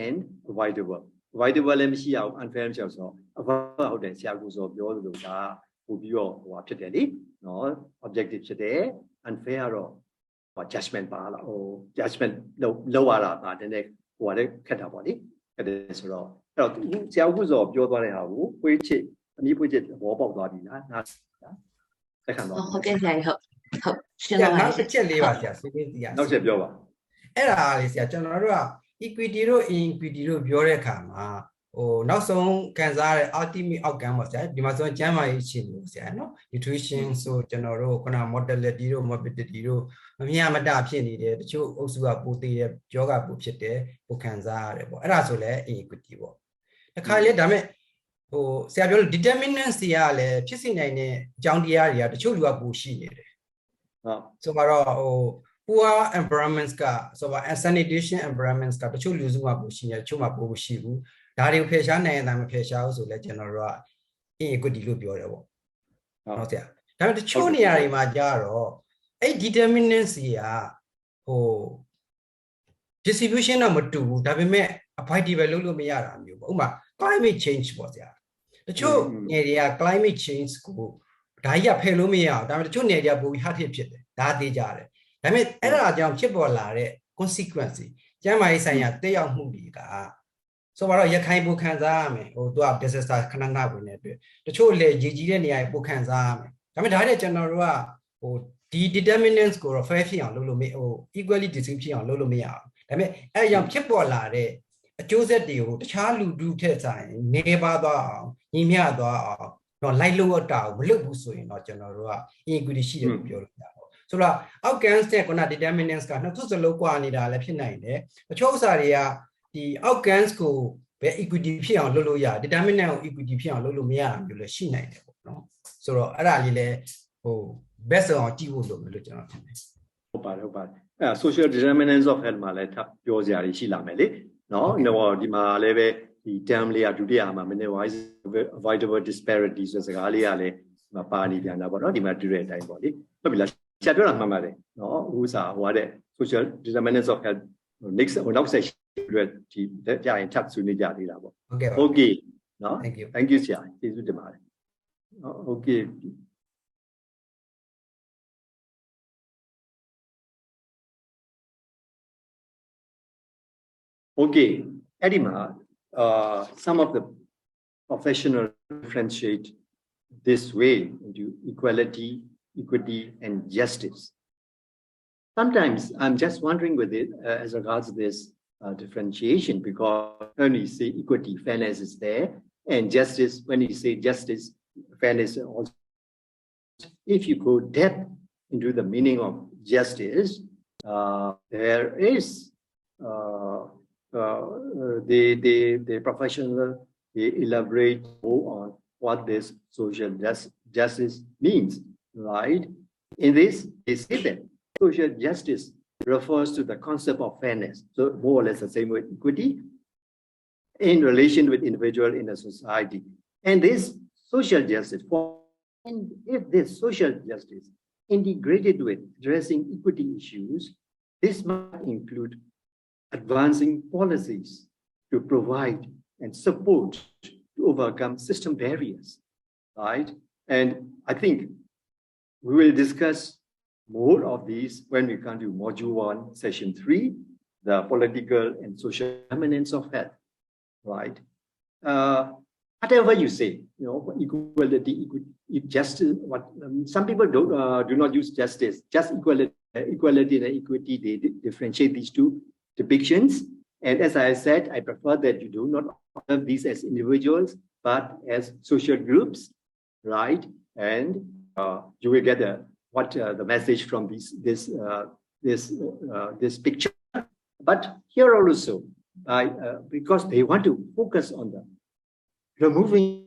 and avoidable လည်းမရှိရဘူး unfair မရှိအောင်ဆိုတော့ avoid ဟုတ်တယ်ဆရာကိုစောပြောလို့ဒါပို့ပြီးတော့ဟိုဖြစ်တယ်လေနော် objective ဖြစ်တယ် unfair ကတော့ဟို judgment ပါလားဟို judgment လောက်ရတာဒါတည်းနဲ့ဟိုကလည်းခက်တာပေါ့လေခက်တယ်ဆိုတော့အဲ့တော့ဆရာကိုစောပြောသွားတဲ့ဟာကိုဖွေးချစ်အနည်းဖွေးချစ်သဘောပေါက်သွားပြီလားသက်ခံသွား
ဟုတ်ကဲ့ဆရာဟုတ်
ရှင်းပါပါနောက်တစ်ချက်လေးပါဆရာဆွေးနွေးစီရ
နောက်ချက်ပြောပါ
အဲ့ဒါလေးဆရာကျွန်တော်တို့က equity တို့ inequity တို့ပြောတဲ့အခါမှာဟိုနောက်ဆုံးခံစားရတဲ့ ultimate outcome ပေါ့ဆရာဒီမှာဆိုကျန်းမာရေးအခြေအနေဆရာနော် nutrition ဆိုကျွန်တော်တို့ခုန mortality တို့ morbidity တို့မမြတ်မတဖြစ်နေတယ်တချို့အုပ်စုကပိုသေးတယ်ယောဂပိုဖြစ်တယ်ပိုခံစားရတယ်ပေါ့အဲ့ဒါဆိုလဲ inequity ပေါ့တခါလေဒါမဲ့ဟိုဆရာပြောလို့ determinants တွေကလည်းဖြစ်စီနိုင်တဲ့အကြောင်းတရားတွေကတချို့လူကပိုရှိနေတယ်
ဟုတ်
ဆိုတော့ဟို poor environments ကဆိုတော့ sanitation environments ကတချို့လူစုကပိုရှိနေတချို့မှပိုမရှိဘူးဒါတွေကိုဖယ်ရှားနိုင်ရင်ဒါမဖယ်ရှားဘူးဆိုလဲကျွန်တော်တို့က inequity လို့ပြောတယ်ပေါ့ဟုတ်ဆရာဒါပေမဲ့တချို့နေရာတွေမှာကြတော့အဲ့ determinants တွေကဟို distribution တော့မတူဘူးဒါပေမဲ့ avoidable လုပ်လို့မရတာမျိုးပေါ့ဥပမာ climate change ပေါ့ဗျာတချို့နေတွေက climate change ကိုဒါကြီးကဖယ်လို့မရအောင်ဒါပေမဲ့တချို့နေတွေကပိုပြီး hard hit ဖြစ်တယ်ဒါသိကြတယ်ဒါပေမဲ့အဲ့ဒါကြောင့်ဖြစ်ပေါ်လာတဲ့ consequence ကျန်းမာရေးဆိုင်ရာတက်ရောက်မှုတွေကဆိုတော့ရခိုင်ပိုခံစားရမယ်ဟိုသူက disaster ခဏခဏဝင်တဲ့အတွက်တချို့လေရေကြီးတဲ့နေရာပိုခံစားရမယ်ဒါပေမဲ့ဒါနဲ့ကျွန်တော်တို့ကဟိုဒီ determinants ကိုတော့ fair ဖြစ်အောင်လုပ်လို့မဟို equally distribute ဖြစ်အောင်လုပ်လို့မရအောင်ဒါပေမဲ့အဲ့ကြောင့်ဖြစ်ပေါ်လာတဲ့အကျိုးဆက်တွေကိုတခြားလူထုထက်ဆိုင်နေပါသွားအောင်ညီမျှသွားအောင်တော့လိုက်လို့တာကိုမလုပ်ဘူးဆိုရင်တော့ကျွန်တော်တို့က inequity ရှိတယ်လို့ပြောလို့ရတယ်ဆိုတော့ outcomes တဲ့ခုန determinants ကနှစ်ခုစလုံးကွာနေတာလည်းဖြစ်နိုင်တယ်တချို့ဥစ္စာတွေကဒီ outcomes ကိုပဲ equity ဖြစ်အောင်လုပ်လို့ရ determinant ကို equity ဖြစ်အောင်လုပ်လို့မရတာမျိုးလည်းရှိနိုင်တယ်ပေါ့နော်ဆိုတော့အဲ့ဒါလေးလည်းဟို best အောင်ကြည့်ဖို့လိုမယ်လို့ကျွန်တော်ထင်တယ်
ဟုတ်ပါတယ်အဲ့ social determinants of health မှာလည်းထပ်ပြောစရာတွေရှိလာမယ်လေနော်ဒီမှာလည်းပဲဒီ term လေးကဒုတိယမှာ minimize avoidable disparities ဆိုစကားလေးကလည်းပါနေပြန်တာပေါ့နော်ဒီမှာတွေ့တဲ့အတိုင်းပေါ့လေဟုတ်ပြီလားဆရာပြောတာမှန်ပါတယ်နော်ဥစားဟိုတဲ့ social determinants of health next နောက်ဆက်တွေ့ဒီကြာရင်ထပ်ဆွေးနွေးကြသေးတာပေါ့ဟုတ်ကဲ့နော် thank you ဆရာကျေးဇူးတင်ပါတယ်ဟုတ်ကဲ့Okay, Edima, some of the professionals differentiate this way into equality, equity, and justice. Sometimes I'm just wondering with it as regards this differentiation, because when you say equity, fairness is there, and justice, when you say justice, fairness also. If you go depth into the meaning of justice, there is the professional they elaborate more on what this social justice means, right? In this, they say that social justice refers to the concept of fairness, so more or less the same with equity in relation with individual in a society. And this social justice, and if this social justice integrated with addressing equity issues, this might include advancing policies to provide and support to overcome system barriers, right? And I think we will discuss more of these when we come to Module 1, Session 3, the political and social determinants of health, right? Whatever you say, equality, justice. What some people do not use justice, just equality and equity. They differentiate these two depictions, and as I said, I prefer that you do not observe these as individuals but as social groups, right? And you will get the message from this picture. But here also, because they want to focus on the removing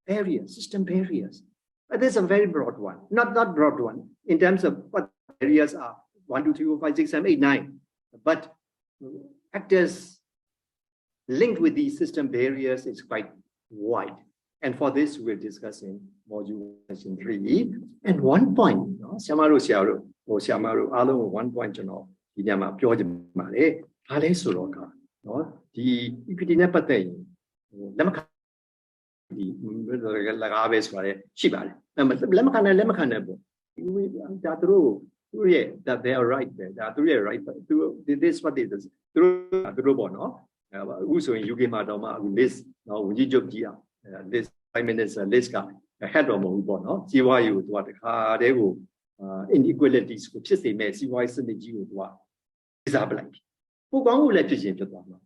barriers, system barriers. But there's a very broad one, not broad one in terms of what barriers are 1, 2, 3, 4, 5, 6, 7, 8, 9. But factors linked with these system barriers is quite wide. And for this, we'll discuss in Module 3. And one point, Siamaru, one point, the equity nepate, that they are right there. That they are right. This is what it is. Through the robot, no? Also in UK, Madama, list now, we job here. This 5 minutes list ahead of Mobile, no? See why you what they will inequalities, which is the mess. See why send the G what is a blank. Who will let you change the one?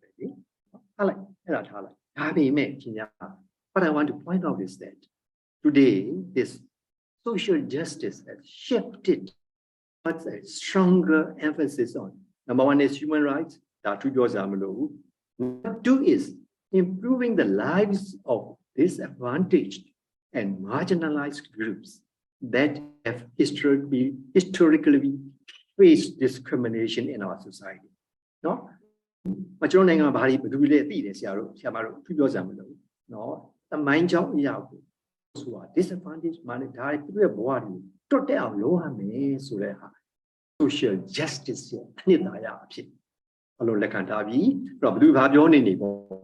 I like that. What I want to point out is that today, this social justice has shifted. What's a stronger emphasis on? Number one is human rights. Number two is improving the lives of disadvantaged and marginalized groups that have historically faced discrimination in our society. No? No? The mind job who are disadvantaged, monetary, social justice alone lekantabi, probably have your name,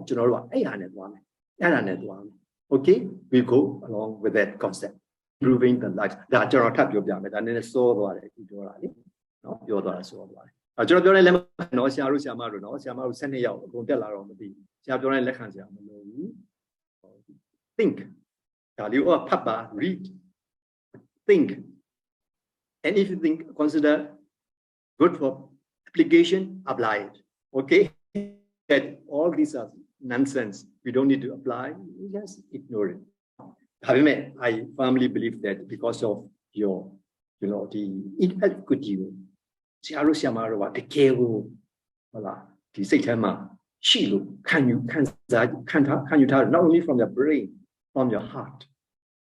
general, one. Okay, we go along with that concept, improving the life. That general tap your damage, and then so no, you're so I don't know, no, Siamaru, no, Siamaru, send me out, go tell her on the beach. Think. Tell you, oh, Papa, read. Think. And if you think, consider good for application, apply it. Okay? That all these are nonsense. We don't need to apply. We just ignore it. I firmly believe that because of your, the inequity, the care, the Satan, can you tell not only from your brain, from your heart,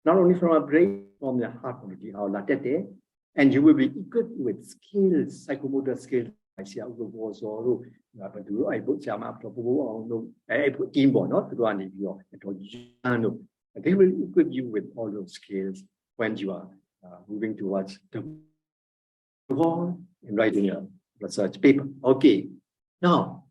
not only from your brain, from your heart, and you will be equipped with skills, psychomotor skills. I see how the was all. I put some up to I put Timbo, not to run your. They will equip you with all those skills when you are moving towards the wall and writing a research paper. Okay, now,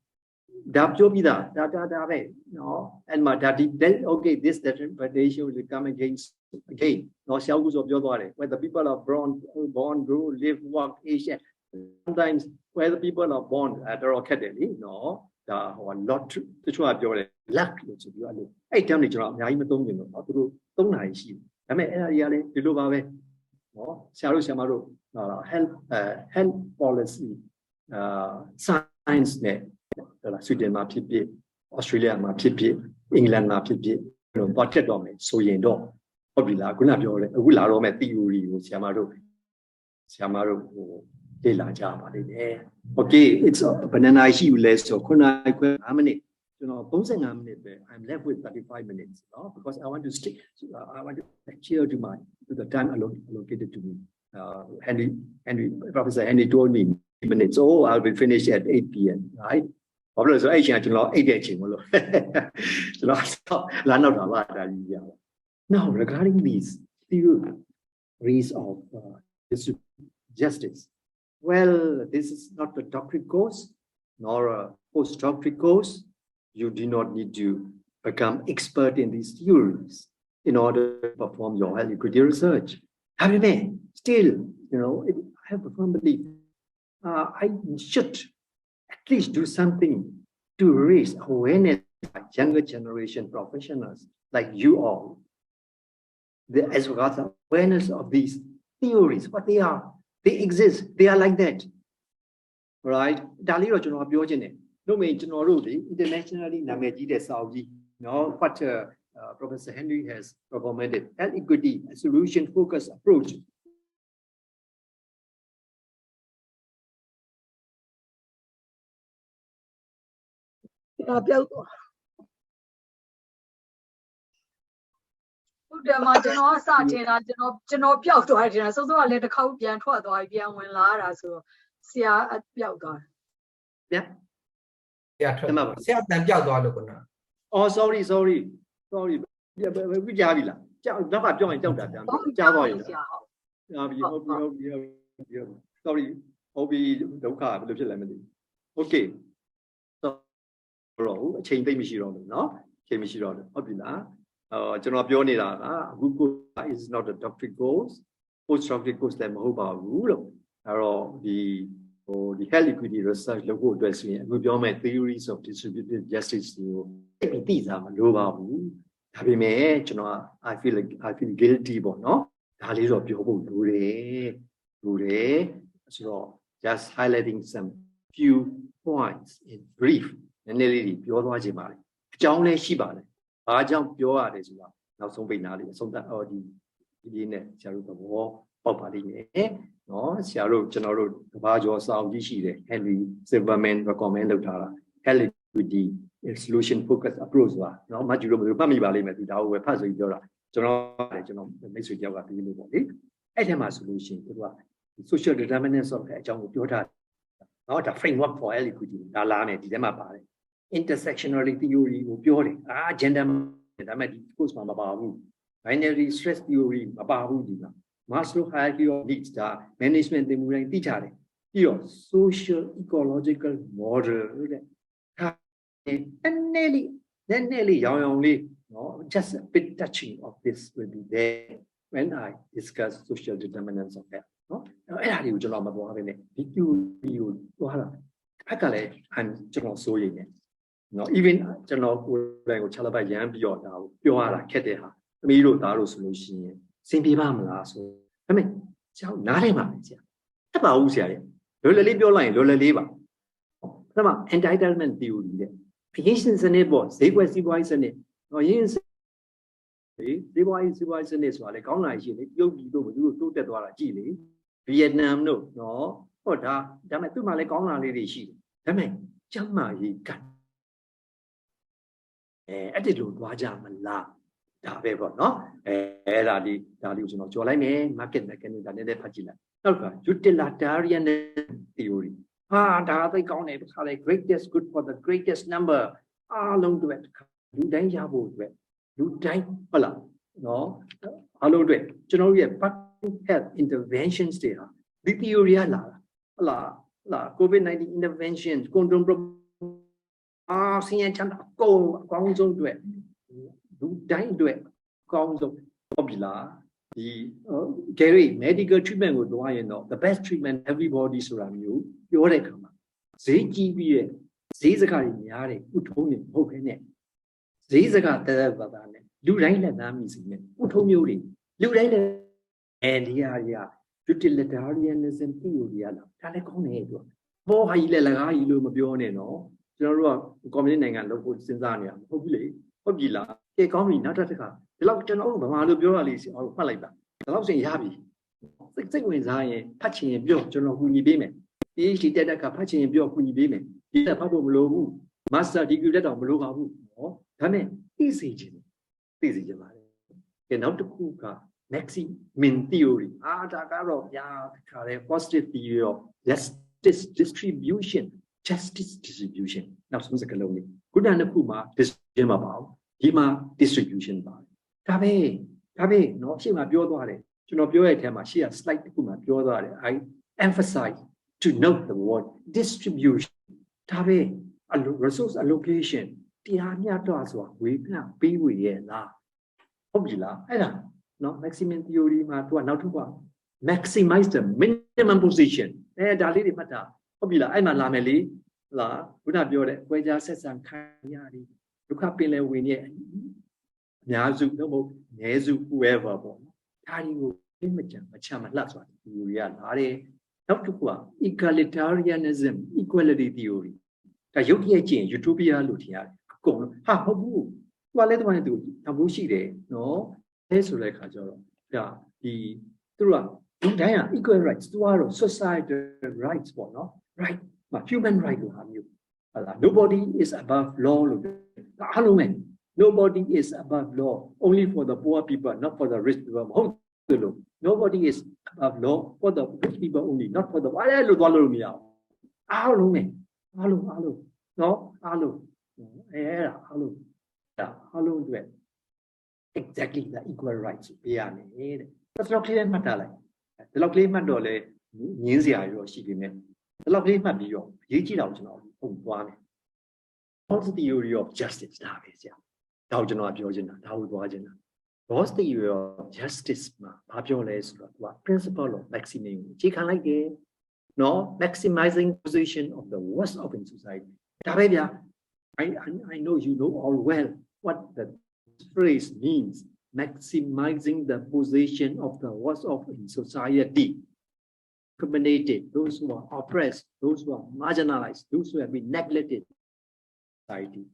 no, and my daddy, then okay, this interpretation will come against again. No, where the people are born, grow, live, work, age. Sometimes where the people are born at all academy, no, the lot to show up your luck. I tell me, I'm a don't I see. I mean, you look away. No, Samaru, health policy, science net, Sweden, Australia, England, bucket on it, so you know. Obila, Guna, theory, Samaru, okay, it's a banana issue less so how many? I'm left with 35 minutes, because I want to stick. I want to adhere to the time allocated to me. Henry, Professor Henry told me minutes. Oh, I'll be finished at 8 p.m. Right? Now, regarding these theories of justice, well, this is not a doctorate course nor a postdoctorate course. You do not need to become expert in these theories in order to perform your health equity research. However, still, I have a firm belief. I should at least do something to raise awareness by younger generation professionals like you all. As regards the awareness of these theories, what they are. They exist. They are like that. Right? No, internationally, what Professor Henry has recommended, health equity, a solution-focused approach. Yeah. Oh, sorry. Yeah, but we Javila. Sorry. Okay. So, change the machine, no? Change is not a doctorate course. Postdoctorate course like Mahoba the health equity research logo addressing theories of distributed justice. These are I feel guilty, but no. So just highlighting some few points in brief. And nearly pure Wajimari. John Shibane. Ajam Pure is now some binary, some that or the Charu the war, Popali, no, Charu General, Bajo Sound Yishi, Henry Silverman recommended health equity solution focused approach. No, much you Pami Valley met our puzzle, General, makes with Yawa body. Etema solution, social determinants of John Pure. Not a framework for health equity, Dalane, Dema. Intersectionality theory, purely gender, binary stress theory, Maslow hierarchy of needs, management, the teacher, your social ecological model and nearly only no, just a bit touching of this will be there when I discuss social determinants of health. No, I'm just so no, even general Chalaba Yan Biota, Yoara Keteha, Miro Daro solution, Simpi Bamla. So, I mean, Narema. About Usia, Lola Libio line, Lola Liva. Sama entitlement theory. Patients and neighbors, they were civilized it. Or yin civilized in this one, like online, you do that while Chile, Vietnam, no, or that, damn it, to my like online lady she. I mean, Jama he can. Attitude Wajamala, Tabebo, no? Radi, Dalusion of Jolame, market mechanism, and the Pagila. Utilitarian theory. They call it the greatest good for the greatest number. Long to it. You danger wood. You die. No, hello, do it. Generally, health interventions there. The theory, la, COVID-19 interventions, condom. Seeing go, do it. You die, do it. Popular. The Gary medical treatment would know the best treatment everybody's around you. You're a come. ZGB, Zizakari Yari, Utoni, Hopene. Zizaka Tavane, Luraina Namism, Utomuri, Luraina, and Yaria, utilitarianism theory, Talaconedo. Bohaila Lumabione, no? General Communing and local Cinzania, hopefully, Hobila, a coming, not a car. The lockdown over, Malubialis or Palaba. The loss in Yabi. The thing with I patching a bill, General Huni Beeman. He did a patching a bill Huni Beeman. He had a papa below. Master degree on below. Oh, come in. Easy. Easy. And out to Kuka, Maxi Min theory. Takaro, ya, positive theory of justice distribution. Justice distribution. Now, Susan Kaloni. Good and Puma, this Jim about. Hima distribution by. Tabe, no, she might be ordered. To not be a she has slightly Puma, I emphasize to note the word distribution. Tabe, a resource allocation. Tiania does what we can be with la. Obula, Ella, no, maximum theory, Matua, now to one. Maximize the minimum position. Eh, Dalili Mata. Obula, I'm a lameli, la, would not be ordered, where just says I'm carrying. Look up in a winnie. Nazu, no, Nezu, whoever. Tiny image, a chama, that's what you are. Not to qua, egalitarianism, equality theory. Kayoki change, utopia lutia. Go, ha, hobu. Well, let one do. Tabushi, no, that's like a job. Yeah, the throughout. Equal rights, to society rights, no? Right, but human right to have you. Nobody is above law. Nobody is above law. Only for the poor people, not for the rich people. Nobody is above law for the rich people only, not for the exactly the equal rights. That's not clear matter. The locally mandole means the iro she be men. The lovely Mabio, Yiji Daujan, one. What's the theory of justice? Daujan of Georgiana, Daudwajana. What's the theory of justice? Papioles, what principle of maximizing? She can like it. No, maximizing position of the worst of in society. Tabia, I know you know all well what the phrase means. Maximizing the position of the worst of in society. Discriminated, those who are oppressed, those who are marginalized, those who have been neglected. Society.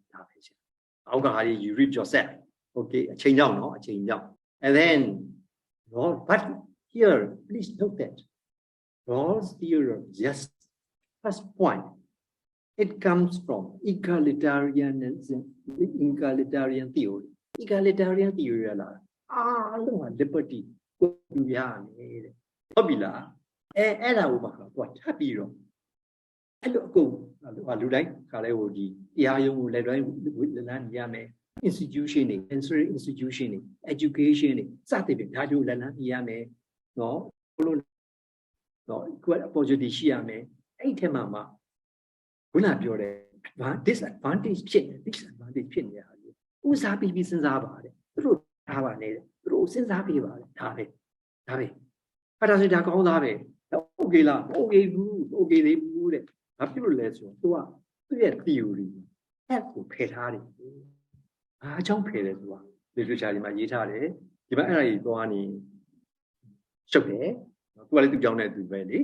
How you read yourself? Okay, change out, no, change out. And then, but here, please note that Rawls' theory of justice, first point, it comes from egalitarianism, egalitarian theory. Egalitarian theory, liberty, popular. What happy wrong? Go, Kaleodi, Yayo, Ledan Yame, institution, institution, education, certificate, Yame, no, နော် equal opportunity ရှိရမယ်အဲ့ဒီထဲမှာခုနပြောတယ် disadvantage ဖြစ်နေ disadvantage ဖြစ်နေတာလေဦးစားပြီးစဉ်းစားပါတယ်သူတို့ထားပါနဲ့သူတို့စဉ်းစားပြီးပါတယ်ဒါပဲအဲ့ဒါဆိုဒါကောင်းသားပဲ okay လား okay ဘူး okay သေးဘူးတဲ့ဘာဖြစ်လို့လဲဆိုတော့သူရဲ့ theory အဲ့ကိုဖယ်ထားတယ်ဘာအကြောင်းဖယ်လဲသူက literature ဒီမှာရေးထားတယ်ဒီမှာအဲ့ဒါကြီးသွားနေရှုပ်တယ်သူကလည်းသူ့ကြောင်းနဲ့သူပဲလေ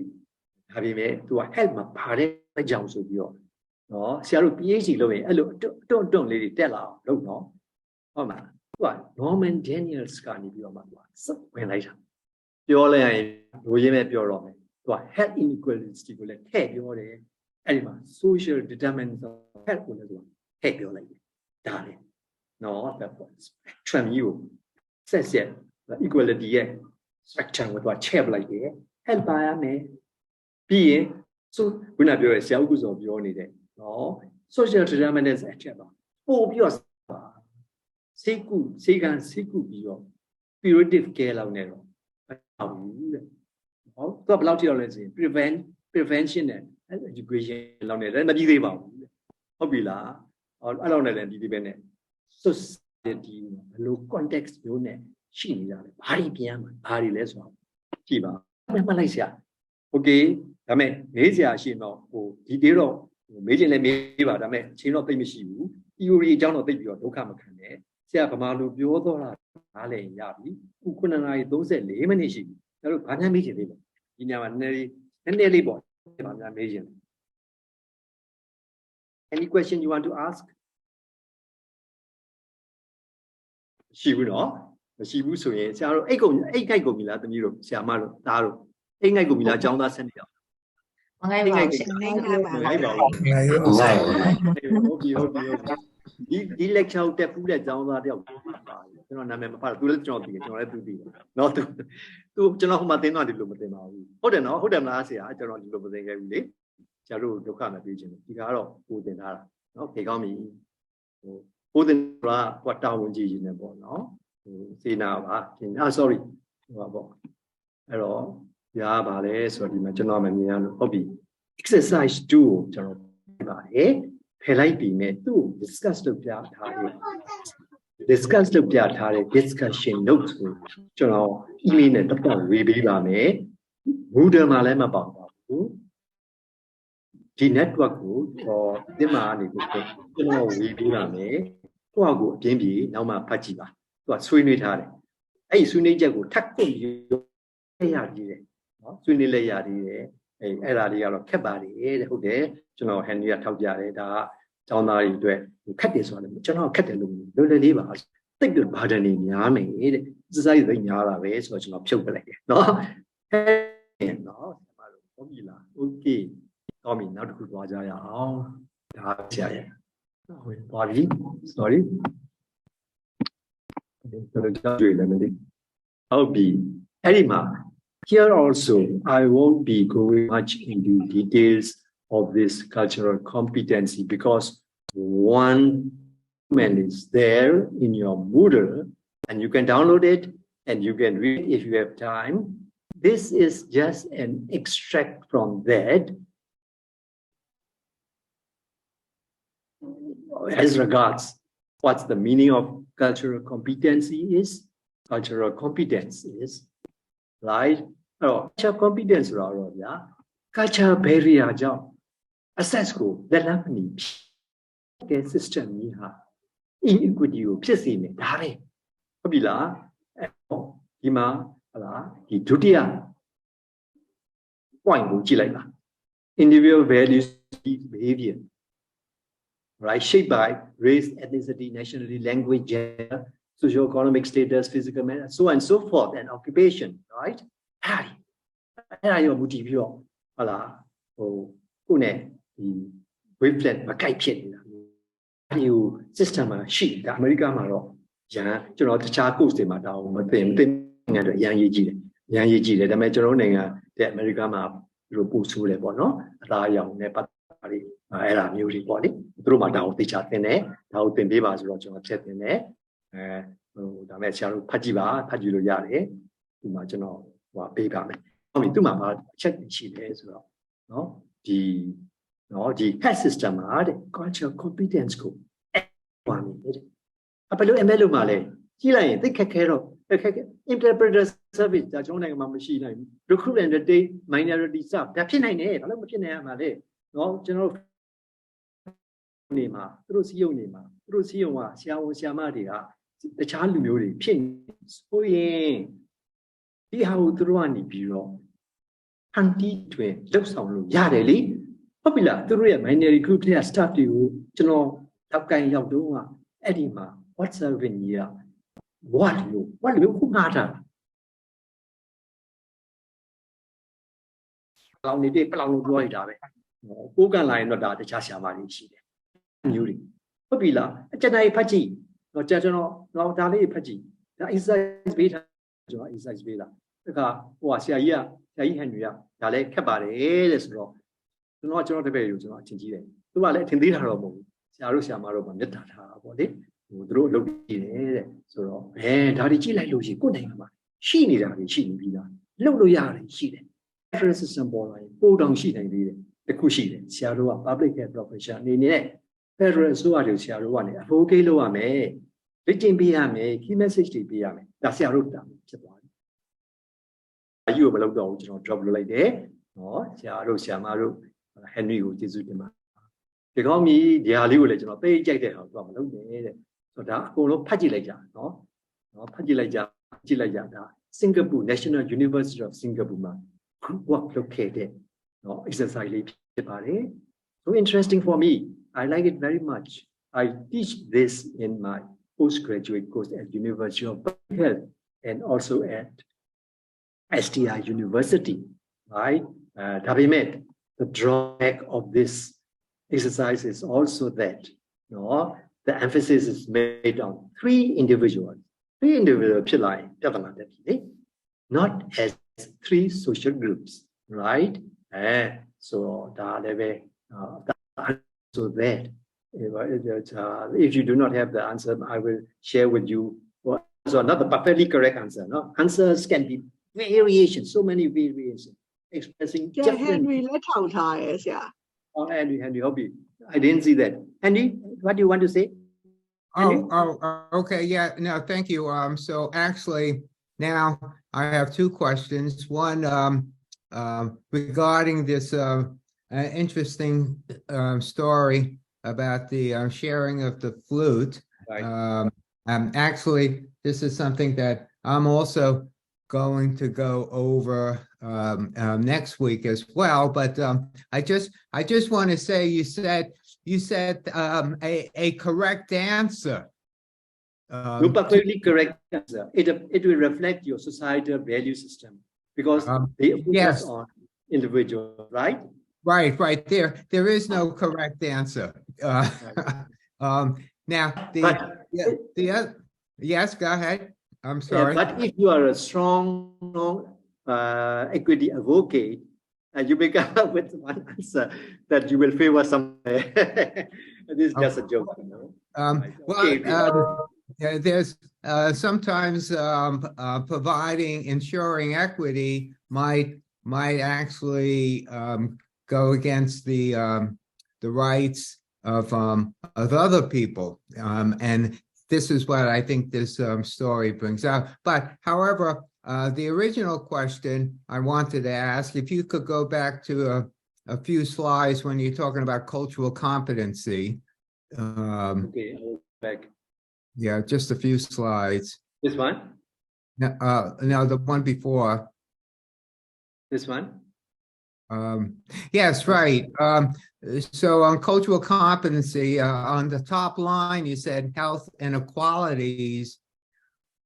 ဒါပေမဲ့သူက help မှာပါတဲ့အကြောင်းဆိုပြီးတော့နော်ဆရာတို့ PhD လုပ်ရင်အဲ့လိုတွန့်လေးတွေတက်လာအောင်လုပ်နော်ဟုတ်မှာသူက Norman Daniels ကနေပြီးတော့မှသူကစဝင်လိုက်တာပြောလိုက်ရင်လိုရင်းပဲပြောတော့မယ်သူက health inequality ကိုလည်းထည့်ပြောတယ်အဲ့ဒီမှာ social determinants of health ကိုလည်းသူကထည့်ပြောလိုက်တယ်ဒါလေနော် spectrum ကြီးကိုဆက် equality ရဲ့ spectrum ကိုသူက check လိုက်တယ် help ပါရမယ်ပြီးရင်ဆိုခုနပြောရဆရာဥက္ကုစောပြောနေတဲ့နော် social determinants အချက်ပါပို့ပြီးတော့စိတ်ကူပြီးတော့ curative care လောက်နဲ့တော့မဟုတ်ဘူးတဲ့ဟုတ်သူကဘယ်လောက်ထိတော့လဲဆိုရင် prevention and education လောက်နဲ့လည်းမပြီးသေးပါဘူးတဲ့ဟုတ်ပြီလားအဲ့လောက်နဲ့လည်းဒီပဲနဲ့ society ဘယ်လို context မျိုးနဲ့ရှိနေကြလဲဘာတွေပြန်မှာဘာတွေလဲဆိုတော့ကြည့်ပါမှတ်လိုက်ဆရာ okay ဒါမဲ့မေးစရာရှိရင်တော့detail တော့မေးချင်လည်းမေးပါဒါမဲ့အချိန်တော့သိပ်မရှိဘူး theory အကြောင်းတော့သိပ်ပြီးတော့ဒုက္ခမခံနဲ့ဆရာဗမာလူပြောတော့တာနားလည်ရပြီခု9:34 မိနစ်ရှိပြီဒါတို့ဘာမှမေးချင်သေးဘူးဒီညမှာနည်းနည်းလေးပေါ့ဘာမှမေးချင် Any question you want to ask ရှိဘူးနော်မရှိဘူးဆိုရင်ဆရာတို့အိတ်ကိုက်ပြီလားတမီးတို့ဆရာမတို့သားတို့အိတ်ငိုက်ကိုပြီလားအကြောင်းသားဆက်နေအောင်
မငိုင်းပါဘူးရှင်
ငိုက်ပါဘူးဒီ lecture တက်ဖူးတဲ့ကျောင်းသားတယောက်ပါတယ်ကျွန်တော်နာမည်မဖတ်ဘူးသူလည်းကျွန်တော်သိတယ်ကျွန်တော်လည်းသူသိတယ်နော်သူကျွန်တော်ဟိုမှာသင်တော့ဒီလိုမသင်ပါဘူးဟုတ်တယ်နော်ဟုတ်တယ်မလားဆရာကျွန်တော်ဒီလိုမသင်ခဲ့ဘူးလေဆရာတို့ဒုက္ခမပေးခြင်းဒီကတော့ကိုသင်ထားတာနော်ဖေကောင်းပြီကိုသင်တာကတာဝန်ကြီးနေပေါ့နော်စေနာပါsorry ဟိုပါပေါ့အဲ့တော့ညားပါလေဆိုတော့ဒီမှာကျွန်တော်မမြင်ရလို့ဟုတ်ပြီ exercise 2ကိုကျွန်တော်ပြပါတယ်ဖယ်လိုက်ပြီမဲ့သူ့ discuss လုပ်ပြထားတဲ့ discussion notes ကိုကျွန်တော် email နဲ့တော့ဝေပေးပါမယ် Moodle မှာလည်းမပေါပါဘူးဒီ network ကိုဒီမှာနေပြီးကျွန်တော်ဝေပေးပါမယ်ကိုယ့်အကိုအပြင်းပြေနောက်မှဖတ်ကြည့်ပါသူကဆွေးနွေးထားတယ်အဲ့ဒီဆွေးနွေးချက်ကိုထပ်ခွင့်ရပြီးတယ်နော်ဆွေးနွေးလက်ရသေးတယ်အဲ့ဒါလေးကတော့ခက်ပါတယ်တဲ့ဟုတ်တယ်ကျွန်တော်ဟန်နီကထောက်ပြတယ်ဒါကကျောင်းသားတွေအတွက်ခက်တယ်ဆိုတာလည်းကျွန်တော်ခက်တယ်လို့လွယ်လွယ်လေးပါတိတ်ပြီးဘာဒန်နေများမယ်တဲ့စစိုက်သိများတာပဲဆိုတော့ကျွန်တော်ဖြုတ်ပလိုက်တယ်နော်နော်ဆရာမတို့ဟုတ်ပြီလားโอเคတော့ပြီနောက်တစ်ခုသွားကြရအောင်ဒါဆရာရဲ့ဟုတ်ပါပြီ sorry ကျွန်တော်ကြားတွေ့တယ်မသိဟုတ်ပြီအဲ့ဒီမှာHere also, I won't be going much into details of this cultural competency because one document is there in your Moodle and you can download it and you can read if you have time. This is just an extract from that. As regards what's the meaning of cultural competency is, cultural competence is, right? Cultural competence ဆိုတော့ဗျာ culture barrier ကြောင့် access ကိုလက်လန်းမမီတဲ့ system ကြီးဟာ inequity ကိုဖြစ်စေနေဒါပဲဟုတ်ပြီလားဒီမှာဟလာဒီဒုတိယ point ကိုကြည့်လိုက်ပါ individual values behavior right shaped by race ethnicity nationality language gender socio-economic status physical matter so on and so forth and occupation right အဲ့ဒါရောမူတည်ပြီးတော့ဟုတ်လားကိုနဲ့ဒီ wavelength မကိုက်ဖြစ်နေတာဒီကို system မှာရှိဒါအမေရိကမှာတော့ကျွန်တော်တခြား course တွေမှာဒါမသိငါတို့ရန်ရေးကြည့်တယ်ဒါပေမဲ့ကျွန်တော်နိုင်ငံတဲ့အမေရိကမှာဒီလိုပို့ဆိုးတယ်ပေါ့နော်အသားအရောင်နဲ့ပတ်သက်တာတွေအဲ့ဒါမျိုးတွေပေါ့လေသူတို့မှာဒါကိုသိချသင်တယ်ဒါကိုသင်ပေးပါဆိုတော့ကျွန်တော်ဖြတ်သင်တယ်ဒါပေမဲ့ဆရာတို့ဖတ်ကြည့်လို့ရတယ်ဒီမှာကျွန်တော်ပေးပါမယ် မေသူ့မှာပါချက်ရှိတယ်ဆိုတော့နော်ဒီ health system မှာတဲ့ cultural competence ကိုပါနေတယ်အပလို့ ML လို့မှာလဲကြည့်လိုက်ရင်သိခက်ခဲတော့ခက်ခဲ interpreter service ဒါကျွန်တော်နိုင်ငံမှာမရှိနိုင်ဘူး recruit and retain minority staff ဒါဖြစ်နိုင်တယ်ဘာလို့မဖြစ်နိုင်ရမှာလဲနော်ကျွန်တော်နေမှာသူတို့စီးရုံနေမှာသူတို့စီးရုံကဆရာဝန်ဆရာမတွေကတခြားလူမျိုးတွေဖြစ်နေဆိုရင်ဒီဟာကိုသူတို့ကနေပြီးတော့ဟန်တီတွင်လှုပ်ဆောင်လို့ရတယ်လေဟုတ်ပြီလားသူတို့ရဲ့ minority group တွေက staff တွေကိုကျွန်တော်ထောက်ကန်ရောက်တော့အဲ့ဒီမှာ WhatsApp ဝင်ကြီးက what လို့ခုငါတာပလောင်နေပြီပလောင်လို့ပြောရတာပဲကိုကန်လာရင်တော့ဒါတခြားရှာမတွေရှိတယ်မျိုးတွေဟုတ်ပြီလားအကျဉ်းတိုင်းဖတ်ကြည့်တော့ကျွန်တော်ဒါလေးဖတ်ကြည့်ဒါ exercise ပေးထားကျွန်တော် exercise ပေးတာတခါဟိုဆရာကြီးဟန်နရီကဒါလည်းခက်ပါတယ်တဲ့ဆိုတော့ကျွန်တော်တပည့်တွေကိုကျွန်တော်အချင်းကြီးတယ်သူကလည်းအထင်သေးတာတော့မဟုတ်ဘူးဆရာတို့ဆရာမတို့ကမြတ်တာထားပေါ့လေသူတို့အလုပ်ကြည့်တယ်တဲ့ဆိုတော့ဒါတွေကြည့်လိုက်လို့ရှိရင်ကိုယ်နိုင်ငံမှာရှိနေတာတွေရှိနေပြီးသားလုပ်လို့ရတယ်ရှိတယ် reference system ပေါ်လာရင်ပို့တောင်ရှိနိုင်သေးတယ်တခုရှိတယ်ဆရာတို့က public health professional အနေနဲ့ federal ဆိုရတယ်ဆရာတို့ကနေ advocate လုပ်ရမယ် written ပေးရမယ် key message တွေပေးရမယ်ဒါဆရာတို့တာဖြစ်သွားတယ်အယူမလုပ်တော့ဘူးကျွန်တော် drop လုပ်လိုက်တယ်နော်ဆရာတို့ဆရာမတို့ Henry ကိုကျေးဇူးတင်ပါဒီကောင်းကြီးဒီဟာလေးကိုလည်းကျွန်တော်သိကြိုက်တဲ့ဟာကိုမလုပ်နဲ့တဲ့ဆိုတော့ဒါအကုန်လုံးဖတ်ကြည့်လိုက်ကြနော်ဖတ်ကြည့်လိုက်ကြဒါ Singapore National University of Singapore မှာ group work လုပ်ခဲ့တဲ့နော် exercise လေးဖြစ်ပါတယ် so interesting for me I like it very much I teach this in my postgraduate course at University of Health and also at STI University right ဒါပေမဲ့ the drawback of this exercise is also that the emphasis is made on three individualsဖြစ်လာရင်ပြဿနာတက်ပြီလေ not as three social groups right so da level so that if you do not have the answer I will share with you so another perfectly correct answer no answers can be variations so many variations expressing
Henry လက်ထောက်ထားရဆရာ
Oh, Henry, hope you. I didn't see that. Henry, what do you want to say?
Okay. Yeah, no, thank you. So actually now I have two questions. One, regarding this interesting story about the sharing of the flute.
Right.
Actually, this is something that I'm also going to go over next week as well, but I just want to say you said a correct answer.
No, perfectly correct answer. It will reflect your societal value system because they focus on individual, right?
Right. There is no correct answer. Now the other, yes, go ahead. I'm sorry.
Yeah, but if you are a strong equity advocate, you may come up with one answer that you will favor somewhere. This is just a joke, you know.
There's sometimes ensuring equity might actually go against the rights of other people, and this is what I think this story brings out. But however, the original question I wanted to ask, if you could go back to a few slides when you're talking about cultural competency.
Okay, I'll go back.
Yeah, just a few slides.
This one?
No, the one before.
This one?
Yes, right. So on cultural competency, on the top line, you said health inequalities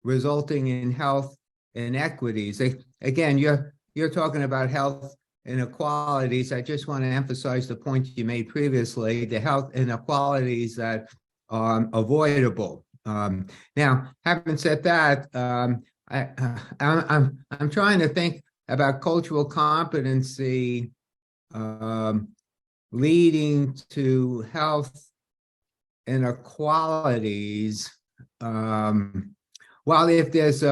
resulting in health inequities. Again, you're talking about health inequalities. I just want to emphasize the point you made previously, the health inequalities that are avoidable. Now, having said that, I'm trying to think about cultural competency leading to health inequalities. Well, if there's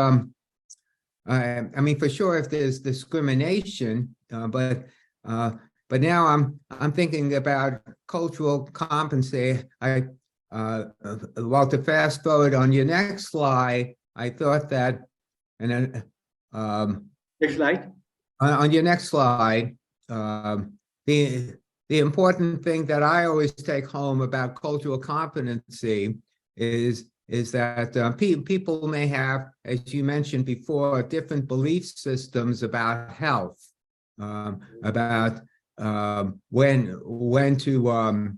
I mean, for sure, if there's discrimination, but now I'm thinking about cultural compensation. Well, to fast forward on your next slide, I thought that, and then
Next slide.
on your next slide, the important thing that I always take home about cultural competency is that people may have, as you mentioned before, different belief systems about health, about when to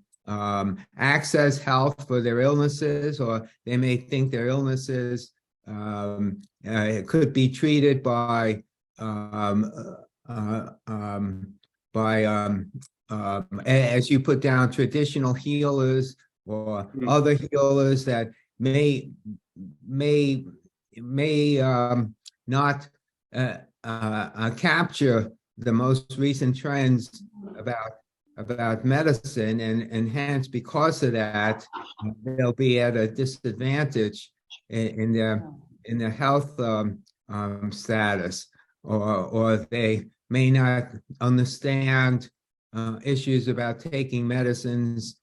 access health for their illnesses, or they may think their illnesses could be treated by as you put down, traditional healers or other healers that may not capture the most recent trends about medicine, and hence because of that they'll be at a disadvantage in their health status, or they may not understand issues about taking medicines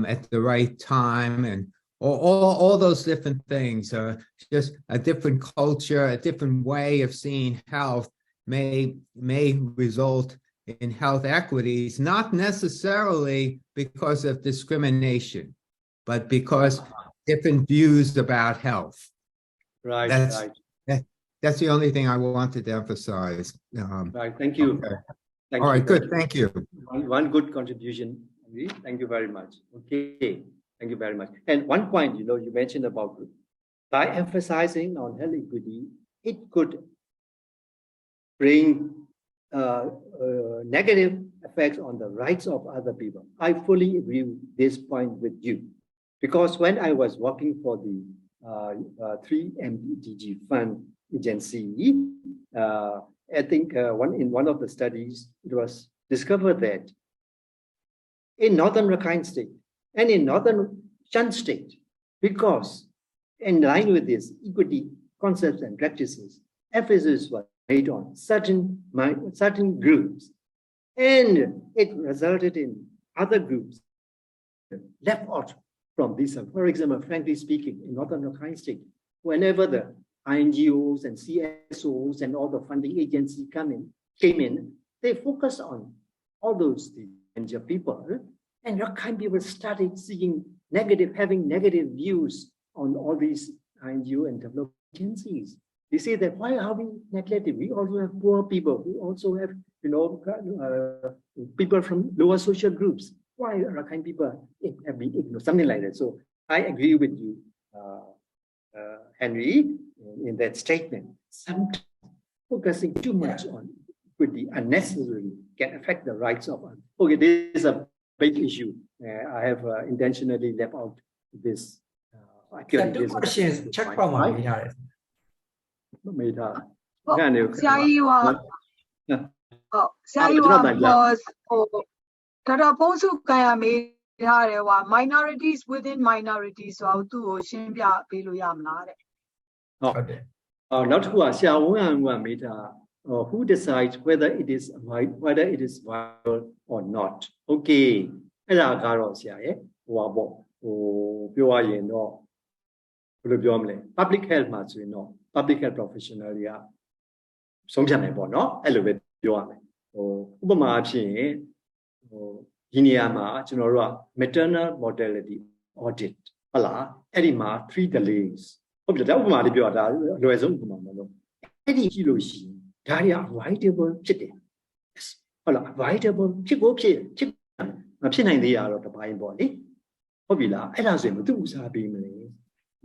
at the right time, and all those different things. Just a different culture, a different way of seeing health may result in health equities, not necessarily because of discrimination, but because different views about health.
Right,
That's the only thing I wanted to emphasize.
Right, thank you.
Okay.
Thank
All
you.
right, good, thank you.
One good contribution, Henry. Thank you very much. Okay, thank you very much. And one point, you mentioned about, by emphasizing on health equity, it could bring negative effects on the rights of other people. I fully agree with this point with you, because when I was working for the 3MDG Fund Agency, I think in one of the studies, it was discovered that in Northern Rakhine State and in Northern Shan State, because in line with this equity concepts and practices, emphasis was made on certain groups, and it resulted in other groups left out from this. For example, frankly speaking, in Northern Rakhine State, whenever the NGOs and CSOs and all the funding agencies came in, they focused on all those danger people, and Rakhine people started having negative views on all these NGO and development agencies. They say that, why are we neglected? We also have poor people. We also have, people from lower social groups. Why Rakhine people have been ignored? Something like that. So I agree with you, Henry, in that statement. Sometimes focusing too much on equity unnecessarily can affect the rights of others. Okay, this is a big issue. I have intentionally left out this.
Two questions. Check from my meter.
မေထား
ဆရာကြီးကတော်ဖုံးစုကန်ရမေးထားတယ်ဟို minorities within minorities ဆိုတော့သူ့ကိုရှင်းပြပေးလို့ရမလားတဲ့
ဟုတ်တယ်နောက်တစ်ခုကဆရာဝန်ကမေးထား who decides whether it is viable or not. Okay အဲ့ဒါကတော့ဆရာရဲ့ပြောရရင်တော့ဘယ်လိုပြောမလဲ public health မှာဆိုရင်တော့ public health professional တွေကဆုံးဖြတ်မယ်ပေါ့နော်အဲ့လိုပဲပြောရမယ်ဥပမာအဖြစ်ဒီနေရာမှာကျွန်တော်တို့က maternal mortality audit ဟုတ်လားအဲ့ဒီမှာ3 delays ဟုတ်ပြီလားဥပမာလေးပြောတာအလွယ်ဆုံးဥပမာမလို့အဲ့ဒီကြည့်လို့ရှိရင်ဒါတွေက avoidable ဖြစ်တယ်ဟုတ်လား avoidable ဖြစ်မဖြစ်နိုင်သေးရတော့တစ်ပိုင်းပေါ့လေဟုတ်ပြီလားအဲ့ဒါဆိုရင်ဘယ်သူဦးစားပေးမလဲ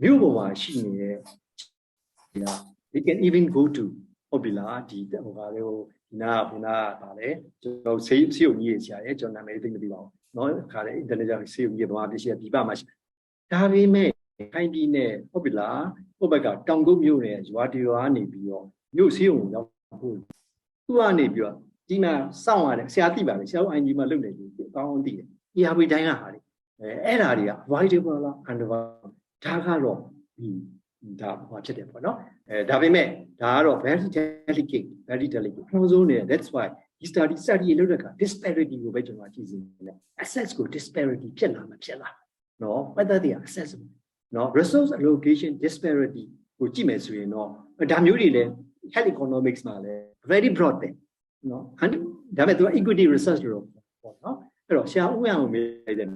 မြို့ပေါ်မှာရှိနေတဲ့ they can even go to ဟုတ်ပြီလားဒီဟိုကလေးဟိုနားပါလေကျွန်တော်ဆေးရုံကြီးဆရာရဲ့ကျွန်တော်နာမည်သိမသိပါဘူးเนาะခါတဲ့ internet ကြောင့်ဆေးရုံကြီးဗမာပြည်ရှိပြပမှာရှိဒါပေမဲ့ခိုင်းပြီးနဲ့ဟုတ်ပြီလားဟိုဘက်ကတောင်ကုန်းမြို့နယ်ရွာတရွာနေပြီးတော့မြို့ဆေးရုံရောက်ဖို့သူကနေပြီးတော့ဒီမှာစောင့်ရတယ်ဆရာသိပါလေဆရာတို့ ING မှာလုပ်နေပြီကောင်းအောင်သိတယ် ERP တိုင်းကဟာလေအဲ့ဒါတွေက avoidable လား unavoidable ဒါကတော့ဒါဘာဖြစ်တယ်ပေါ့နော် ဒါပေမဲ့ဒါကတော့ very delicate နောက်ဆုံးနေ that's why ဒီ study လုပ်တဲ့အခါ disparity ကိုပဲကျွန်တော်ကြည့်စီနေတယ် access ကို disparity ဖြစ်လာမှာဖြစ်လားနော် whether they are accessible နော် resource allocation disparity ကိုကြည့်မယ်ဆိုရင်တော့ဒါမျိုးတွေလည်း health economics မှာလည်း very broad ပဲနော်ဒါပေမဲ့သူက equity research လို့ပေါ့နော်အဲ့တော့ဆရာဦးအောင်မေးတယ်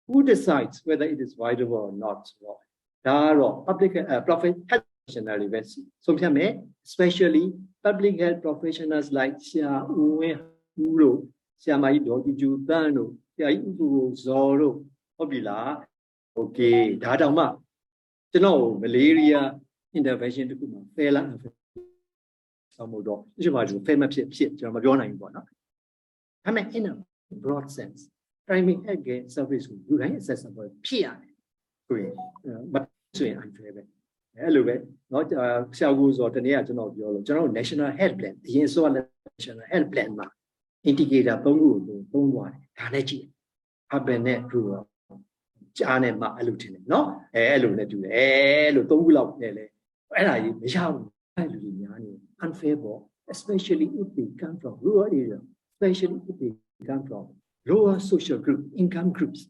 who decides whether it is viable or not ဆိုတော့ဒါကတော့ public profit health professional ပဲဆုံးဖြတ်မယ် especially public health professionals like ဆရာဦးဝင်းဦးတို့ဆရာမကြီးဒေါ်ကျူတန်းတို့ဆရာကြီးဦးသူဇော်တို့ဟုတ်ပြီလား okay ဒါတောင်မှကျွန်တော် malaria intervention တခုမှာ fair လားဆောင်းမို့တော့ဒီမှာကျွန်တော် fair မဖြစ်ကျွန်တော်မပြောနိုင်ဘူးပေါ့နော်ဒါပေမဲ့ in a broad sense primary health care service ကိုလူတိုင်း accessible ဖြစ်ရတယ်ဆိုရင်မဆိုရင် unfair ပဲအဲ့လိုပဲเนาะဆရာကူဆိုတော့တနေ့ကကျွန်တော်ပြောလို့ကျွန်တော် national health plan ဒီရင်ဆိုရ national health plan မှာ indicator 3ခုကိုသုံးသွားတယ်ဒါနဲ့ကြည့် urban နဲ့ rural ကြားနဲ့မှအဲ့လိုထင်တယ်เนาะအဲ့လိုနဲ့တူတယ်အဲ့လို3ခုလောက်နဲ့လေအဲ့ဒါကြီးမရဘူးအဲ့လူကြီးများနေ unfair ပေါ့ especially if they come from rural area especially if they come from lower social group income groups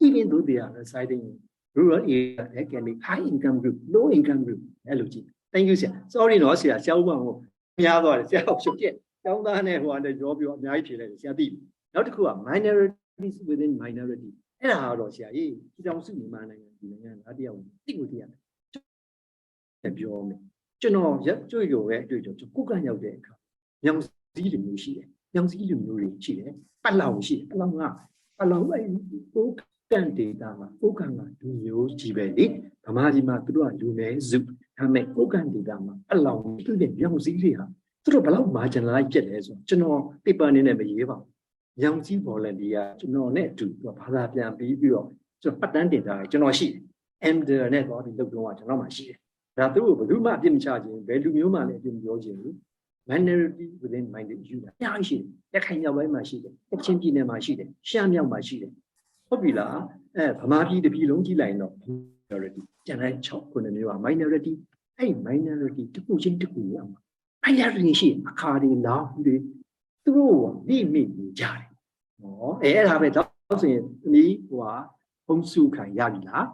even though they are residing in rural area there can be high income group low income group အဲ့လိုကြည့် thank you ဆရာ sorry နော်ဆရာဆရာဦးမအောင်များသွားတယ်ဆရာအောင်ချုပ်ပြကျောင်းသားနဲ့ဟိုကနေရောပြောအများကြီးဖြေလိုက်တယ်ဆရာသိပြီနောက်တစ်ခုက minorities within minority အဲ့ဒါကတော့ဆရာကြီးဒီတောင်စုမြန်မာနိုင်ငံဒီနိုင်ငံသားတယောက်သိကိုသိရတယ်ပြောမယ်ကျွန်တော်ရက်ကြွရောပဲအတွေ့အကြုံကိုကန့်ရောက်တဲ့အခါညောင်စည်းလူမျိုးရှိတယ်ညောင်စည်းလူမျိုးတွေရှိတယ်ပတ်လောင်ရှိတယ်ပတ်လောင်အဲ့ကိုကန်ဒေတာမှာကိုကန်ကလူမျိုးကြီးပဲလေဗမာပြည်မှာသူတို့ကလူနည်းစုဒါပေမဲ့ကိုကန်ဒေတာမှာအလောင်သူ့ရဲ့ညောင်စည်းတွေဟာသူတို့ဘယ်လောက် marginalize ဖြစ်လဲဆိုကျွန်တော် paper အနေနဲ့မရေးပါဘူးညောင်စည်း volunteer ကျွန်တော်နဲ့အတူဘာသာပြန်ပြီးတော့ကျွန်တော်ပတ်တန်းတင်တာကျွန်တော်ရှိတယ် MDR နဲ့တော့ဒီလုပ်တော့ကျွန်တော်မှရှိတယ်ဒါသူတို့ဘယ်သူမှအပြစ်မချခြင်းဘယ်လူမျိုးမှလည်းအပြစ်မပြောခြင်းဘူး minority within minded you အများကြီးရှိတယ်တက်ခိုင်မြောက်ပိုင်းမှာရှိတယ်တက်ချင်းပြည်နယ်မှာရှိတယ်ရှမ်းမြောက်မှာရှိတယ်ဟုတ်ပြီလားဗမာပြည်တစ်ပြည်လုံးကြည့်လိုက်ရင်တော့ minority ကျန်တဲ့6ခုမျိုးက minority အဲ့ minority တစ်ခုချင်းတစ်ခုရအောင် minority ရှိအခါတွေလောင်းတွေသူတို့မိနေကြတယ်ဟောအဲ့ဒါပဲတော့ဆိုရင်ဒီဟိုဟာဘုံစုခံရပြီလား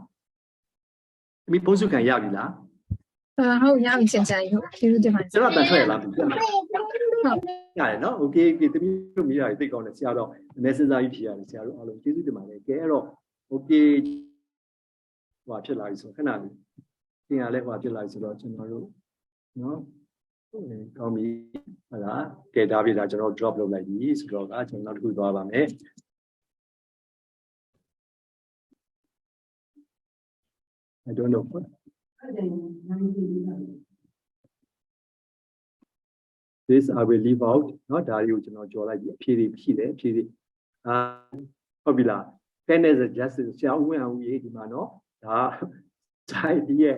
ဒီဘုံစုခံရပြီလား
ဟုတ်ရပြီဆရာကြီးဟုတ်ကျေးဇူးတင်ပါတယ်
ကျွန်တော်တန်ထွက်ရလားဟုတ်ရတယ်နော်โอเคတမီးတို့မိရတယ်သိကောင်းတယ်ဆရာတော့နည်းစဉ်းစားပြီးဖြေရတယ်ဆရာတို့အားလုံးကျေးဇူးတင်ပါတယ်ကဲအဲ့တော့โอเคဟိုဖြစ်လာပြီဆိုခဏလေးသင်ရလဲဟိုဖြစ်လာပြီဆိုတော့ကျွန်တော်တို့နော်ကောင်းပြီဟုတ်လားကဲဒါပြီလားကျွန်တော် drop လုပ်လိုက်ပြီဆိုတော့ကကျွန်တော်နောက်တစ်ခုသွားပါမယ်I don't know this I will leave out เนาะဒါတွေကိုကျွန်တော်ကြော်လိုက်ပြီအဖြေတွေရှိတယ်အဖြေတွေဟုတ်ပြီလား fairness justice ဆရာဦးဝင်းအောင်ရေးဒီမှာเนาะဒါတိုင်းဒီရဲ့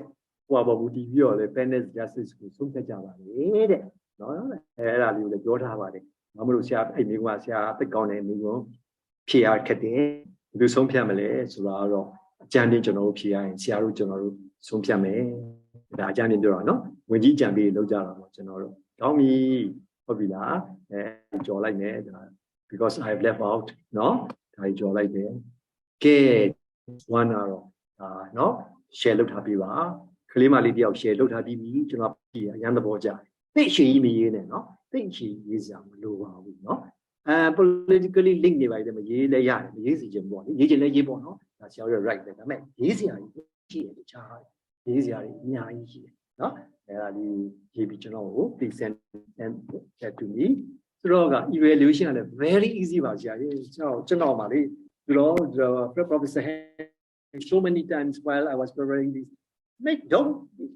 ဟိုပါဘူးဒီပြီးတော့လေ fairness justice ကိုဆုံးဖြတ်ကြပါလေတဲ့เนาะအဲ့ဒါလေးကိုလည်းပြောထားပါတယ်ဘာမလို့ဆရာအဲ့မိကဆရာသိကောင်းတယ်မိကဖြေရခက်တယ်ဘယ်လိုဆုံးဖြတ်မလဲဆိုတာတော့အကြံတင်ကျွန်တော်တို့ဖြေရရင်ဆရာတို့ကျွန်တော်တို့ဆုံးဖြတ်မယ်ဒါအကြံတင်ပြောတာเนาะဝင်ကြီးကြံပြီးလောက်ကြတာပေါ့ကျွန်တော်တို့ကောင်းပြီဟုတ်ပြီလားကြော်လိုက်မယ်ဒါ because I have left out เนาะဒါကြော်လိုက်တယ်ကဲ one တော့เนาะ share လုပ်ထားပြီးပါကလေးမလေးတယောက် share လုပ်ထားပြီးပြီကျွန်တော်ပြည်အရန်သဘောကျတယ်သိအရှိကြီးမရေးနဲ့เนาะသိအရှိရေးစရာမလိုပါဘူးเนาะpolitically link နေပါလေမရေးလဲရတယ်မရေးစီခြင်းပေါ့လေရေးခြင်းလဲရေးပေါ့เนาะဒါဆရာတို့ right ပဲဒါပေမဲ့ရေးစရာကြီးရှိတယ်တခြားရေးစရာတွေအများကြီးရှိတယ်เนาะအဲ့ဒါလေးရေးပြီးကျွန်တော်ကို present and to me ဆိုတော့က evaluation ကလည်း very easy ပါဆရာကြီးကျွန်တော်ပါလေဒီတော့ professor so many times while I was preparing this don't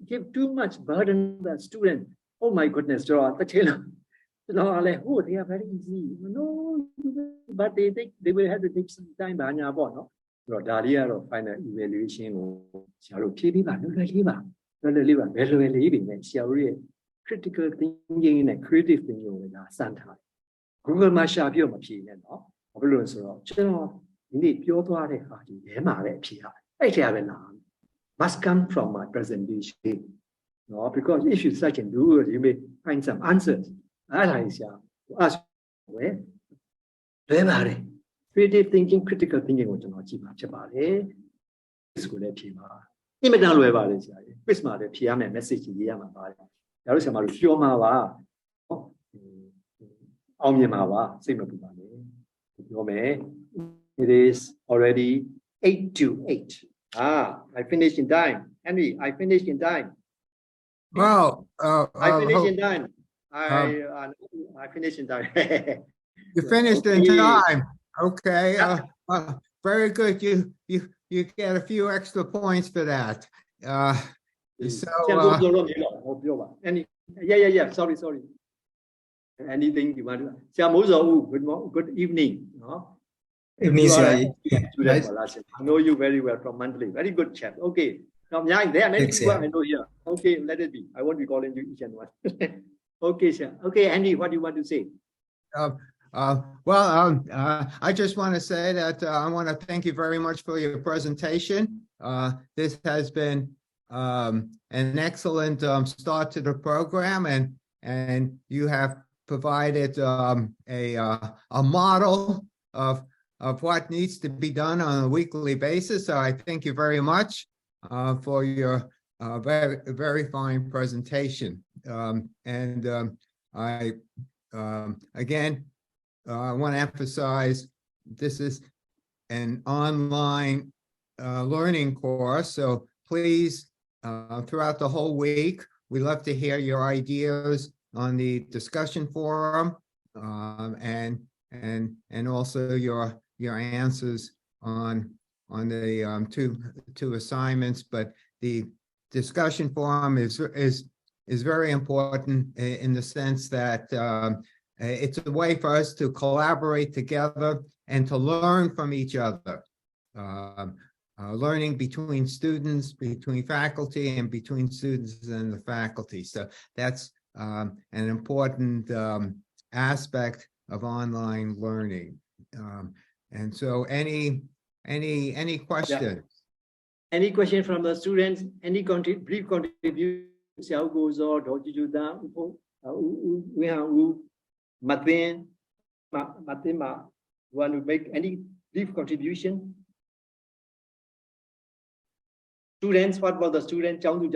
give too much burden to the student oh my goodness ကျွန်တော်တစ်ချိန်လုံးလည်း oh they are very easy no but they will have to take some time ဘာညာပေါ့နော်ဆိုတော့ဒါလေးကတော့ final evaluation ကိုဆရာတို့ဖြေပြီးပါလွယ်လေးပါဘယ်လွယ်လေးပြီနဲ့ဆရာတို့ရဲ့ critical thinking နဲ့ creative thinking ကိုဒါစမ်းထားတယ် Google မှာရှာပြီးတော့မဖြေနဲ့နော်ဘာဖြစ်လို့လဲဆိုတော့ကျွန်တော်ဒီနေ့ပြောသွားတဲ့ဟာဒီထဲမှာပဲဖြေရတယ်အဲ့ထဲကပဲလာ must come from my presentation No, because if you search and do it, you may find some answers. Ask where? Creative thinking, critical thinking, which not cheap much about it. School at Pima. Immediately about it. Christmas, the PM message in Yama. There is a Marushoma. Omyamawa, same of it is already 8 to 8. I finished in time. Henry, I finished in time.
Well,
I finished in time. I finished in time.
you finished in
Okay.
time. Okay. Very good. You get a few extra points for that. So
yeah. Sorry. Anything you want to? Good evening. No?
Evening, sir.
I know you very well from monthly. Very good chat. Okay. Now, there are many
Thanks,
people
yeah.
I know here. Okay, let it be. I won't be calling you each and one. Okay, sir. Okay, Andy, what do you want to say?
I just want to say that I want to thank you very much for your presentation. This has been an excellent start to the program, and you have provided a model of what needs to be done on a weekly basis. So I thank you very much for your very fine presentation. I again want to emphasize this is an online learning course, so please throughout the whole week we love to hear your ideas on the discussion forum and also your answers on the two assignments. But the discussion forum is very important in the sense that it's a way for us to collaborate together and to learn from each other. Learning between students, between faculty, and between students and the faculty. So that's an important aspect of online learning. And so any questions?
Any question from the students? Any brief contribution? Xiao Gozo, Doji Juda, Martin, want to make any brief contribution? Students, what about the student? Sorry,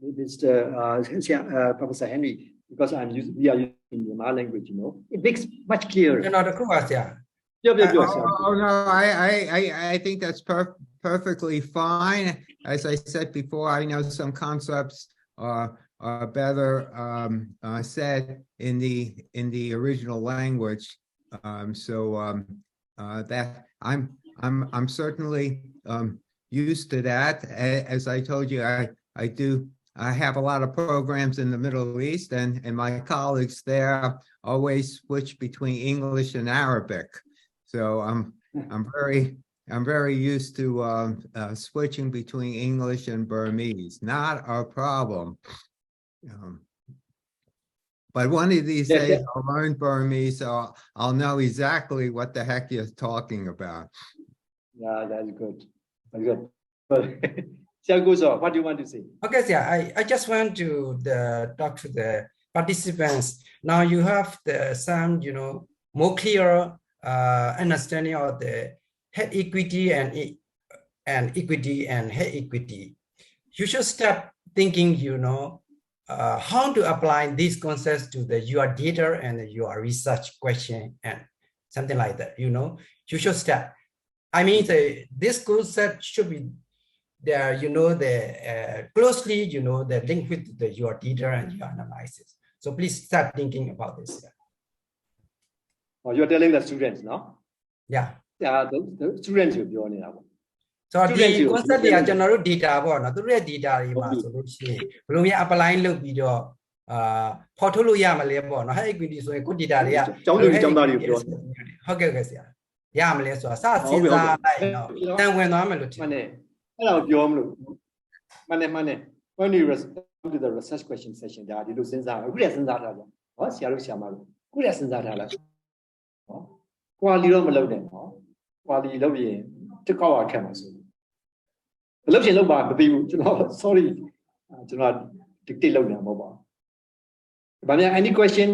Mr. Professor Henry, because we are using Myanmar language, it makes much clearer.
Oh no, I think that's perfectly fine. As I said before, I know some concepts are better said in the original language. That I'm certainly used to that. As I told you, I have a lot of programs in the Middle East, and my colleagues there always switch between English and Arabic. So I'm very used to switching between English and Burmese. Not a problem. But one of these days I'll learn Burmese, so I'll know exactly what the heck you're talking about.
Yeah, that's good. That's good. What do you want to say?
Okay, yeah, I just want to talk to the participants. Now you have some, more clear understanding of the head equity and equity and head equity. You should start thinking, how to apply these concepts to your data and your research question and something like that. You should start. I mean, this concept should be there, closely, the link with your data and your analysis. So please start thinking about this.
Oh, you're telling the students, no?
Yeah.
The students will be on it.
So the concept is general data, the data is apply look video portfolio yamale, high equity, so good data. Okay, Yamale, so then when
money. When you respond to the research question session, there are the lessons are good lessons that are what's your good lessons that are quality of quality တစ်ကောက်ရခက်မှာဆိုဘယ်လိုရှင်လောက်ပါမသိဘူးကျွန်တော် sorry ကျွန်တော် dictate လုပ်နေတာမဟုတ်ပါဘူး။ဘာများ any question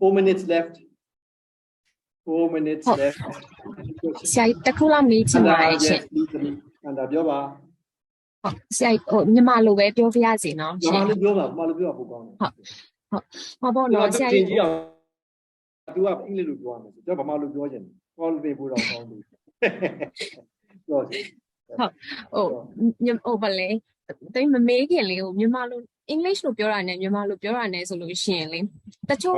4 minutes left 4 minutes left
ဆရာကြီးတစ်ခုလောက်မေးချင်ပါတယ်ရှင်
အန်ဒါပြောပါ
ဟုတ်ဆရာကြီးဟိုမြန်မာလိုပဲပြောပြရစီနော်
မ
ရှင်
မလို့ပြောပါမလို့ပြောပိုကောင်းတယ်
ဟောပေါ့နော်ဆရာကြီး
သူကအင်္ဂလိပ်လိုပြောရမယ်ဆိုတော့ဗမာလိုပြောချင်တယ်ကောလို့ပြင်ပို့တော့ကောင်းတယ်ပြောစီ
ဟိုဘာလဲတိတ်မမေးခင်လေးကိုမြန်မာလို English လိုပြောတာနဲ့မြန်မာလိုပြောတာနဲ့ဆိုလို့ရှိရင်လေတချို့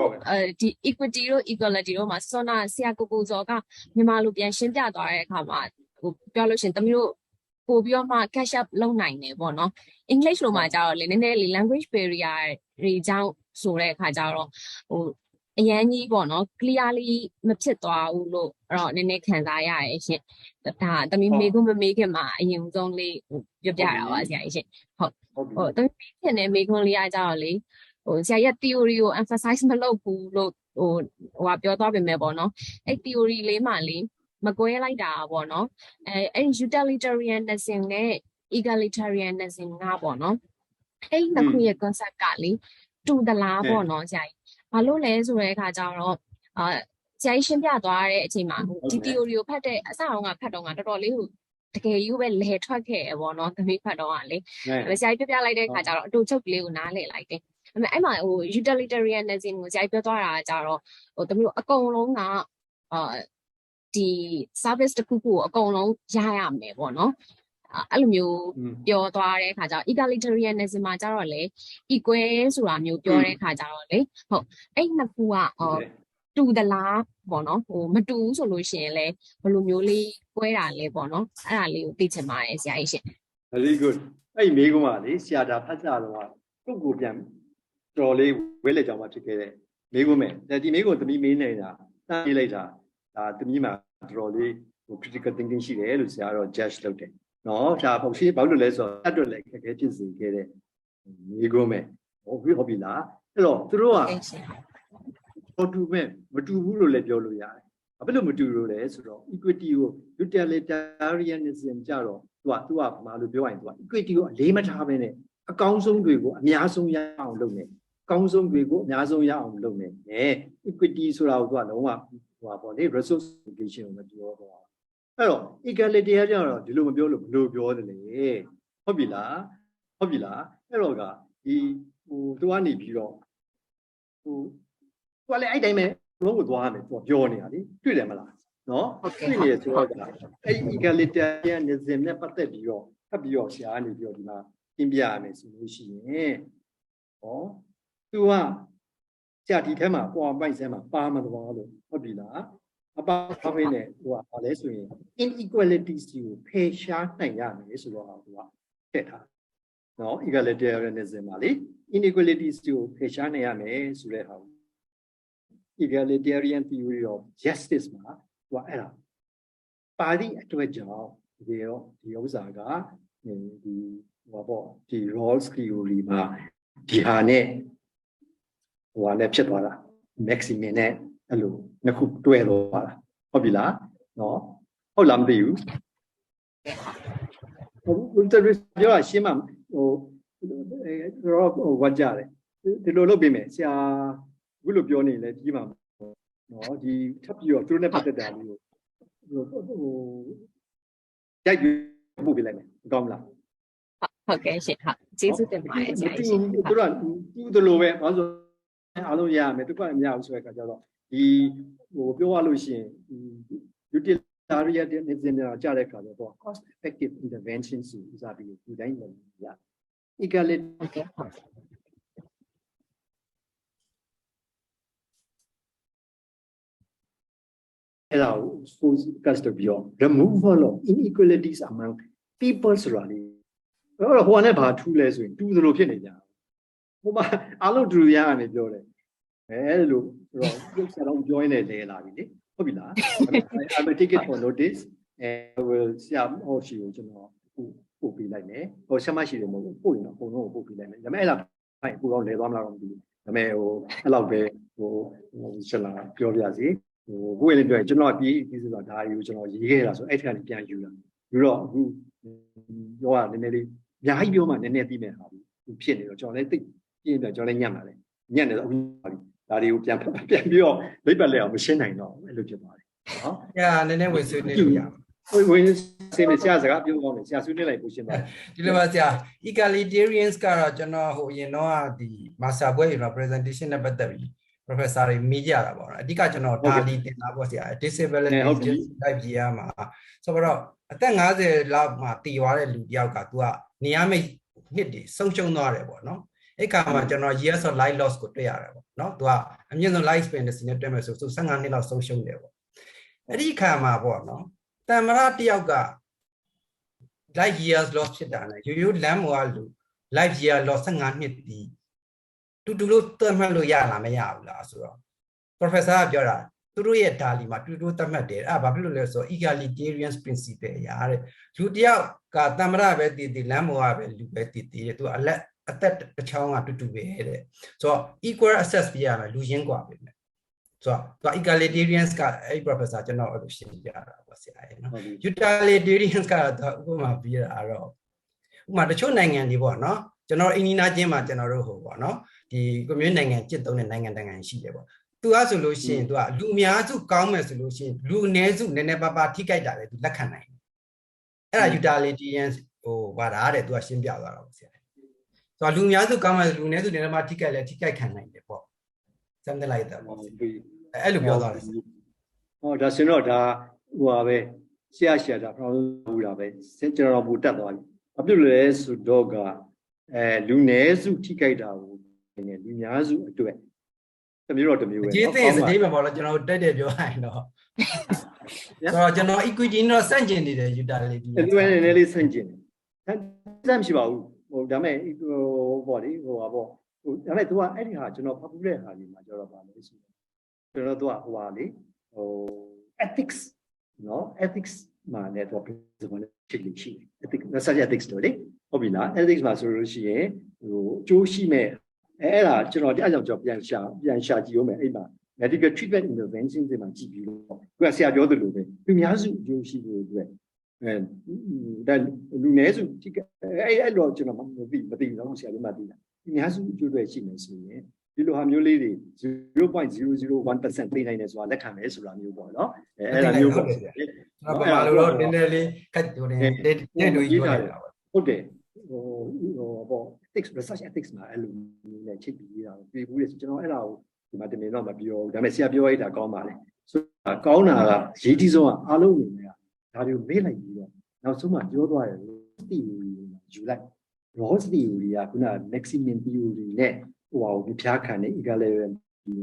ဒီ equity တို့ equality တို့မှာစောနာဆရာကိုစောကမြန်မာလိုပြန်ရှင်းပြသွားတဲ့အခါမှာဟိုပြောလို့ရှိရင်တမျိုးပို့ပြီးတော့မှ catch up လုပ်နိုင်တယ်ပေါ့နော် English လိုမှာကျတော့လေနည်းနည်းလေး language barrier တွေကြောင့်ဆိုတဲ့အခါကျတော့ဟိုအရန်ကြီးပေါ့နော် clearly မဖြစ်သွားဘူးလို့အဲ့တော့နည်းနည်းခံစားရရဲ့ရှင်ဒါတမီမေခွန်းမမေးခင်မှာအရင်ဆုံးလေးပြောပြတာပါဆရာကြီးရှင်ဟုတ် တမီဖြစ်နေမေခွန်းလေးအားကြတော့လေဟိုဆရာရဲ့ theory ကို emphasize မလုပ်ဘူးလို့ဟိုပြောသွားပြင်မဲ့ပေါ့နော်အဲ့ theory လေးမှလေမကွဲလိုက်တာပေါ့နော်အဲ့ utilitarianism နဲ့ egalitarianism ကပေါ့နော်အဲ့နှစ်ခုရဲ့ concept ကလေတူသလားပေါ့နော်ဆရာကြီးဘာလို့လဲဆိုတဲ့အခါကျတော့ဆရာကြီးရှင်းပြသွားတဲ့အချိန်မှာဒီ theory ကိုဖတ်တဲ့အစအောင်ကဖတ်တော့ကတော်တော်လေးဟိုတကယ်ကြီးပဲလဲထွက်ခဲ့ရပေါ့နော်သမီးဖတ်တော့ကလေဆရာကြီးပြလိုက်တဲ့အခါကျတော့အတူချုပ်ကလေးကိုနားလည်လိုက်တယ်အဲ့မှာဟို utilitarianism ကိုဆရာကြီးပြောသွားတာကကျတော့ဟိုသမီးတို့အကုန်လုံးကဒီ service တစ်ခုခုကိုအကုန်လုံးရရမယ်ပေါ့နော်အဲ့လိုမျိုးပြောသွားတဲ့အခါကျတော့ egalitarianism မှာကျတော့လေ equal ဆိုတာမျိုးပြောတဲ့အခါကျတော့လေဟုတ်အဲ့နှစ်ခုကတူသလားပေါ့နော်ဟိုမတူဘူးဆိုလို့ရှိရင်လည်းဘယ်လိုမျိုးလေးကွဲတာလဲပေါ့နော်အဲ့ဒါလေးကိုသိချင်ပါတယ်ဆရာကြီးရှင်
very good အဲ့ဒီမိကုံးကလေဆရာဒါဖတ်ကြတော့ကိုကိုပြန်တော်လေးဝဲလက်ကြောင်မှဖြစ်ခဲ့တဲ့မိကုံးမဲ့ဒီမိကုံးသမီးမေးနေတာတားပြေးလိုက်တာဒါသမီးမှာတော်လေးဟို critical thinking ရှိတယ်လို့ဆရာတော့ judge လုပ်တယ်နော်ဒါပေါ့ရှိဘာလို့လဲဆိုတော့အဲ့တော့လည်းခက်ခဲဖြစ်စေခဲ့တဲ့မိကုံးမဲ့ဟုတ်ပြီလားအဲ့တော့သူတို့ကတော်တူမဲ့မတူဘူးလို့လည်းပြောလို့ရတယ်ဘာဖြစ်လို့မတူလို့လဲဆိုတော့ equity ကို utilitarianism ကြတော့သူကဘာလို့ပြောရင်သူက equity ကိုအလေးမထားဘဲနဲ့အကောင်းဆုံးတွေကိုအများဆုံးရအောင်လုပ်နေအကောင်းဆုံးတွေကိုအများဆုံးရအောင်လုပ်နေ equity ဆိုတာကိုသူကလုံးဝဟိုပါပေါ့လေ resource allocation ကိုမပြောတော့အဲ့တော့ equality ကကြတော့ဒီလိုမပြောလို့ဘယ်လိုပြောတယ်လဲဟုတ်ပြီလားအဲ့တော့ကဒီဟိုသူကနေပြီးတော့ဟိုသူကလည်းအဲ့တိုင်းပဲလုံးကိုသွားရမယ်သူကပြောနေတာလေတွေ့တယ်မလားနော်တွေ့နေရဆိုတော့အဲ့ egalitarianism နဲ့ပတ်သက်ပြီးတော့ဖတ်ပြီးတော့ဆရာကနေပြီးတော့ဒီမှာပြပြရမယ်ဆိုလို့ရှိရင်ဟောသူကဆရာဒီထဲမှာပေါ်ပိုက်ဆဲမှာပါမသွားလို့ဟုတ်ပြီလားအပါဖဖေးနဲ့ဟိုကဘာလဲဆိုရင် inequalities ကိုဖယ်ရှားနိုင်ရမယ်ဆိုတော့သူကထည့်ထားနော် egalitarianism ပါလေ inequalities ကိုဖယ်ရှားနိုင်ရမယ်ဆိုတဲ့ဟာ egalitarian theory of justice မှာသူကအဲ့ဒါပါဠိအတွက်ကြောင့်ဒီဥစ္စာကဒီဟောပေါ့ဒီ Rawls theory မှာဒီဟာနဲ့ဟိုဟာနဲ့ဖြစ်သွားတာ Maximin နဲ့အဲ့လိုနှစ်ခုတွဲသွားတာဟုတ်ပြီလားနော်ဟုတ်လားမသိဘူးဟုတ်တယ်ပြောရှင်းမှာဟိုတော့ဝါကြတယ်ဒီလိုလုပ်ပေးမယ်ဆရာအခုလိုပြောနေလဲကြီးမှာနော်ဒီထပ်ပြီးတော့သူတို့နဲ့ပတ်သက်တာလေးကိုရိုက်ပြီးပို့ပေးလိုက်မယ်ကောင်းမလား
ဟုတ်ကဲ့ရှင်ဟုတ်ကျေးဇူးတင်ပါတယ်ဆရာကြီး
သူတို့ကသူတို့လိုပဲဘာလို့အားလုံးရရမယ်သူကအများအောင်ဆိုတဲ့အခါကျတော့ဒီဟိုပြောရလို့ရှိရင် utilitarianism ကြားတဲ့အခါကျတော့ cost effective interventions ကိုဥစားပြီးဒီတိုင်းလုပ်ရ equality
ဟုတ်ကဲ့ဟုတ်
အဲ့ဒါကို focus to ပြော removal of inequalities among people ဆိုတာလေအဲ့တော့ဟိုကနေဘာထူးလဲဆိုရင်တူသလိုဖြစ်နေကြဟိုမှာအားလုံးတူရရနေပြောတယ်အဲ့လိုဆိုတော့ဆရာတော်ပြောရင်းနဲ့လဲလာပြီလေဟုတ်ပြီလား I will take it for notice and I will ဆရာဟောရှိကိုကျွန်တော်ပို့ပေးလိုက်မယ်ဟိုဆရာမရှိတယ်မဟုတ်ဘူးပို့ရင်တော့ပုံတော့ပို့ပေးလိုက်မယ်ဒါပေမဲ့အဲ့လားပို့တော့လဲသွားမလားတော့မသိဘူးဒါပေမဲ့ဟိုအဲ့လောက်ပဲဟိုဆရာပြောပြစီ ဘယ်လိုပြောကျွန်တော်ပြီးဆိုတာဒါယူကျွန်တော်ရေးခဲ့တာဆိုအဲ့ထက်ကနေပြန်ယူလာယူတော့အခုပြောရနည်းနည်းလေးအများကြီးပြောမှနည်းနည်းပြီးမယ်ဟာဖြစ်နေတော့ကျွန်တော်လည်းသိပြင်းပြန်ကျွန်တော်လည်းညံ့ပါလေညံ့နေတော့အခုဒါတွေကိုပြန်ပြီးတော့လိပ်ပတ်လဲအောင်မရှင်းနိုင်တော့အဲ့လိုဖြစ်သွားတယ်နော်
။ညာနည်းနည်းဝင်ဆွေးနွေးလို့ရပါ
ဝင်စေးမဆရာစကားပြောကောင်းတယ်ဆရာဆွေးနွေးလိုက်ပို့ရှင်းပါတယ်
ဒီလိုပါဆရာ egalitarians ကတော့ကျွန်တော်ဟိုအရင်တော့ဒီ master ဘွဲ့ကျွန်တော် presentation နဲ့ပတ်သက်ပြီး professor တွေမေးကြတာပေါ့နော်အဓိကကျွန်တော်ဒါလီတင်တာပေါ့ဆရာ disability type ကြီးရမှာဆိုတော့အသက်50လောက်မှတည်သွားတဲ့လူတယောက်က तू ကနေရမယ့်နှစ်တွေဆုံးရှုံးသွားတယ်ပေါ့နော်အဲ့ခါမှာကျွန်တော် years of life loss ကိုတွေ့ရတယ်ပေါ့နော် तू အမြင့်ဆုံး life expectancy နဲ့တွေ့မယ်ဆို15နှစ်လောက်ဆုံးရှုံးတယ်ပေါ့အဲ့ဒီခါမှာပေါ့နော်တမရတယောက်က life years loss ဖြစ်တာနဲ့ရိုးလမ်းပေါ်ကလူ life year loss 15နှစ်ဒီတူလို့သတ်မှတ်လို့ရလားမရဘူးလားဆိုတော့ professor ကပြောတာသူတို့ရဲ့ဒါလီမှာတူသတ်မှတ်တယ်အဲ့ဘာဖြစ်လို့လဲဆိုတော့ egalitarian principle ရာတဲ့လူတယောက်ကတမရပဲတည်လမ်းပေါ်ကပဲလူပဲတည်တဲ့သူအသက်တစ်ချောင်းကတူပဲတဲ့ဆိုတော့ equal access ပြရမယ်လူရင်းกว่าပဲဆိုတော့ egalitarians ကအဲ့ professor ကျွန်တော်အဲ့လိုရှင်းပြတာပေါ့ဆရာရဲ့နော် utilitarians ကတော့ဥပမာပြတာတော့ဥပမာတချို့နိုင်ငံတွေပေါ့နော်ကျွန်တော်အင်ဒီနာချင်းမှာကျွန်တော်တို့ဟိုပေါ့နော်ဒီကွန်မြူနတီနိုင်ငံကျင့်သုံးတဲ့နိုင်ငံတကာရှိတယ်ပေါ့သူဆိုလို့ရှိရင်သူကလူအများစုကောင်းမယ်ဆိုလို့ရှိရင်လူအနည်းစုနည်းနည်းပါးပါးထိကြိုက်တာလေသူလက်ခံနိုင်တယ်အဲ့ဒါ utilitarians ဟိုဘာသာတဲ့သူကရှင်းပြသွားတာပေါ့ဆရာဆိုတော့လူအများစုကောင်းမယ်လူအနည်းစုနည်းနည်းပါးထိကြိုက်လဲထိကြိုက်ခံနိုင်တယ်ပေါ့ something like that ပေါ့အဲ့လိုပြောသွားတယ်
ဟောဒါဆိုတော့ဒါဟိုပါပဲဆရာဒါပြောလို့တာပဲကျွန်တော်ပူတက်သွားပြီဘာဖြစ်လို့လဲဆိုတော့ကလူနည်းစုထိကြိုက်တာကိုလူများစုအတွက်တမျိုးတော့တမျိုးပဲ
ကျေးသေးစတိပဲပေါ့လို့ကျွန်တော်တက်တယ်ပြောရရင်တော့ဆိုတော့ကျွန်တော် equity တော့စန့်ကျင်နေတယ် utility
ဒီလိုနည်းနည်းလေးစန့်ကျင်တယ်စမ်းမရှိပါဘူးဟိုဒါမဲ့ဟိုပေါ့လေဟိုပါပေါ့ဟိုဒါမဲ့ तू ကအဲ့ဒီဟာကျွန်တော်ဖတ်ပူးတဲ့ဟာကြီးမှာကျတော့ပါလေဆိုကျွန်တော် तू ကဟိုပါလေဟို ethics နော် ethics မှာလည်း तू principle နဲ့ချိန်လို့ရှိတယ် ethics research ethics တို့လေဟုတ်ပြီလား ethics မှာဆိုလို့ရှိရင်ဟိုအကျိုးရှိမဲ့အဲ့ဒါကျွန်တော်အဲ့ကြောင့်ကျွန်တော်ပြန်ရှာကြည့်ဦးမယ်အဲ့မှာ medical treatment intervention တွေမှာကြည့်ပြီးတော့ခုကဆရာပြောသလိုပဲသူများစုအကျိုးရှိဖို့အတွက်ဒါလူနည်းစုအဲ့တော့ကျွန်တော်မသိတော့ဆရာလေးမှသိတာသူများစုအကျိုးတွေရှိမယ်ဆိုရင်ဒီလိုဟာမျိုးလေးတွေ 0.001% သိနိုင်တယ်ဆိုတာလက်ခံမယ်ဆိုတာမျိုးပေါ့နော်အဲ့ဒါမျိုးပေါ့
ကျွန်တော်ပါလို့နည်းနည်းလေးခက်ဟိုတဲ့လူကြီးပြောတာပါ
ဟုတ်တယ်ဟိုပေါ့ ethics research ethics မှာအဲ့လိုမျိုးနဲ့ချိန်ပြီးတာတွေ့ဘူးလေကျွန်တော်အဲ့ဒါကိုဒီမှာတင်နေတော့မပြောဘူးဒါပေမဲ့ဆရာပြောရတာကောင်းပါလေဆိုကောင်းတာကရေးကြီးဆုံးကအားလုံးနေနေတာဒါတွေကိုမေ့လိုက်ပြီးတော့နောက်ဆုံးမှပြောသွားတယ် theory ယူလိုက် Rawls theory ကခုန maximum theory နဲ့ဟိုဟာကိုပြဖြားခံတဲ့ egalitarian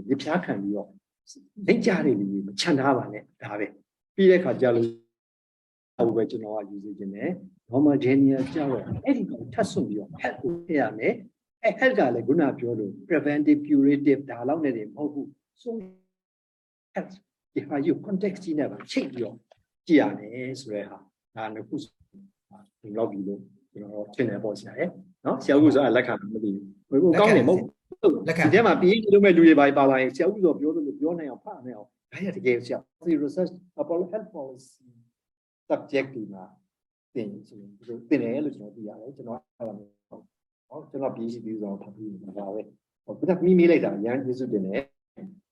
ပြဖြားခံပြီးတော့လက်ကြတဲ့လူတွေမချန်ထားပါနဲ့ဒါပဲပြီးတဲ့အခါကျလို့ဟိုပဲကျွန်တော်ကယူစေခြင်းနဲ့ homogeneous ကြောက်အဲ့ဒီကိုထပ်ဆွပြီးတော့ help ကိုထည့်ရမယ်အဲ့ help ကလည်းခုနပြောလို့ preventive curative ဒါလောက်နဲ့တည်းမဟုတ်ဘူးဆိုဒီဟာယူ context ကြီးနဲ့ပါချိန်ပြီးတော့ကြည့်ရတယ်ဆိုတဲ့ဟာဒါနှစ်ခုဒီလောက်ပြီးလို့ကျွန်တော်ထင်တယ်ပေါ့ဆရာရဲ့နော်ဆရာဦးဆိုအဲ့လက်ခံမသိဘူးဟိုကောင်းတယ်မဟုတ်လက်ခံဒီထဲမှာ PhD လုပ်မဲ့လူတွေပါလာရင်ဆရာဦးဆိုပြောလို့ပြောနိုင်အောင်ဖတ်နိုင်အောင်ဒါရတကယ်ဆရာ research about health policy subject ဒီမှာသင်ဆိုရင်သင်တယ်လို့ကျွန်တော်သိရတယ်ကျွန်တော်အဲ့ဒါမျိုးဟောကျွန်တော် PhD ပြီးဆိုတော့ဖတ်ပြီးနေတာပဲဟိုခုနကမိလိုက်တာအရန်ကျေးဇူးတင်တယ်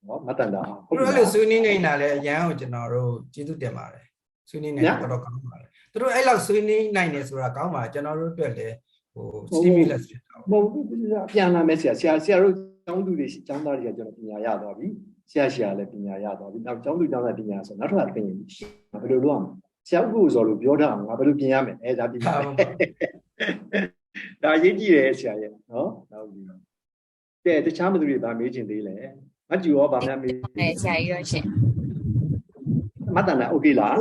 ဟောမတန်တာ
ဟုတ်တယ်လို့ဆွေးနွေးနေတာလည်းအရန်ကိုကျွန်တော်တို့ကျေးဇူးတင်ပါတယ်ဆွေးနွေးနေတာတော်တော်ကောင်းပါတယ်သူတို့အဲ့လောက်ဆွေးနွေးနိုင်တယ်ဆိုတာကောင်းပါကျွန်တော်တို့အတွက်လည်းဟို stimulus ဖြစ်တာ
မဟုတ်ဘူးပြန်လာမယ်ဆရာတို့ကျောင်းသူတွေကျောင်းသားတွေကကျွန်တော်ပညာရသွားပြီဆရာလည်းပညာရသွားပြီနောက်ကျောင်းသူကျောင်းသားပညာဆိုနောက်ထပ်သင်ရင်ဘယ်လိုလုပ်ရမလဲဆရာဦးဆိုလို့ပြောထားအောင်ငါဘယ်လိုပြင်ရမလဲဒါပြင်ရမယ်ဒါရေးကြည့်တယ်ဆရာရဲ့နော်ဟုတ်ပြီတဲ့တခြားမသူတွေဗာမေးချင်သေးလဲမကြည့်ရောဗာများမေး
ဆရာကြီးတော့ရှင်
မတန်လားโอเคလား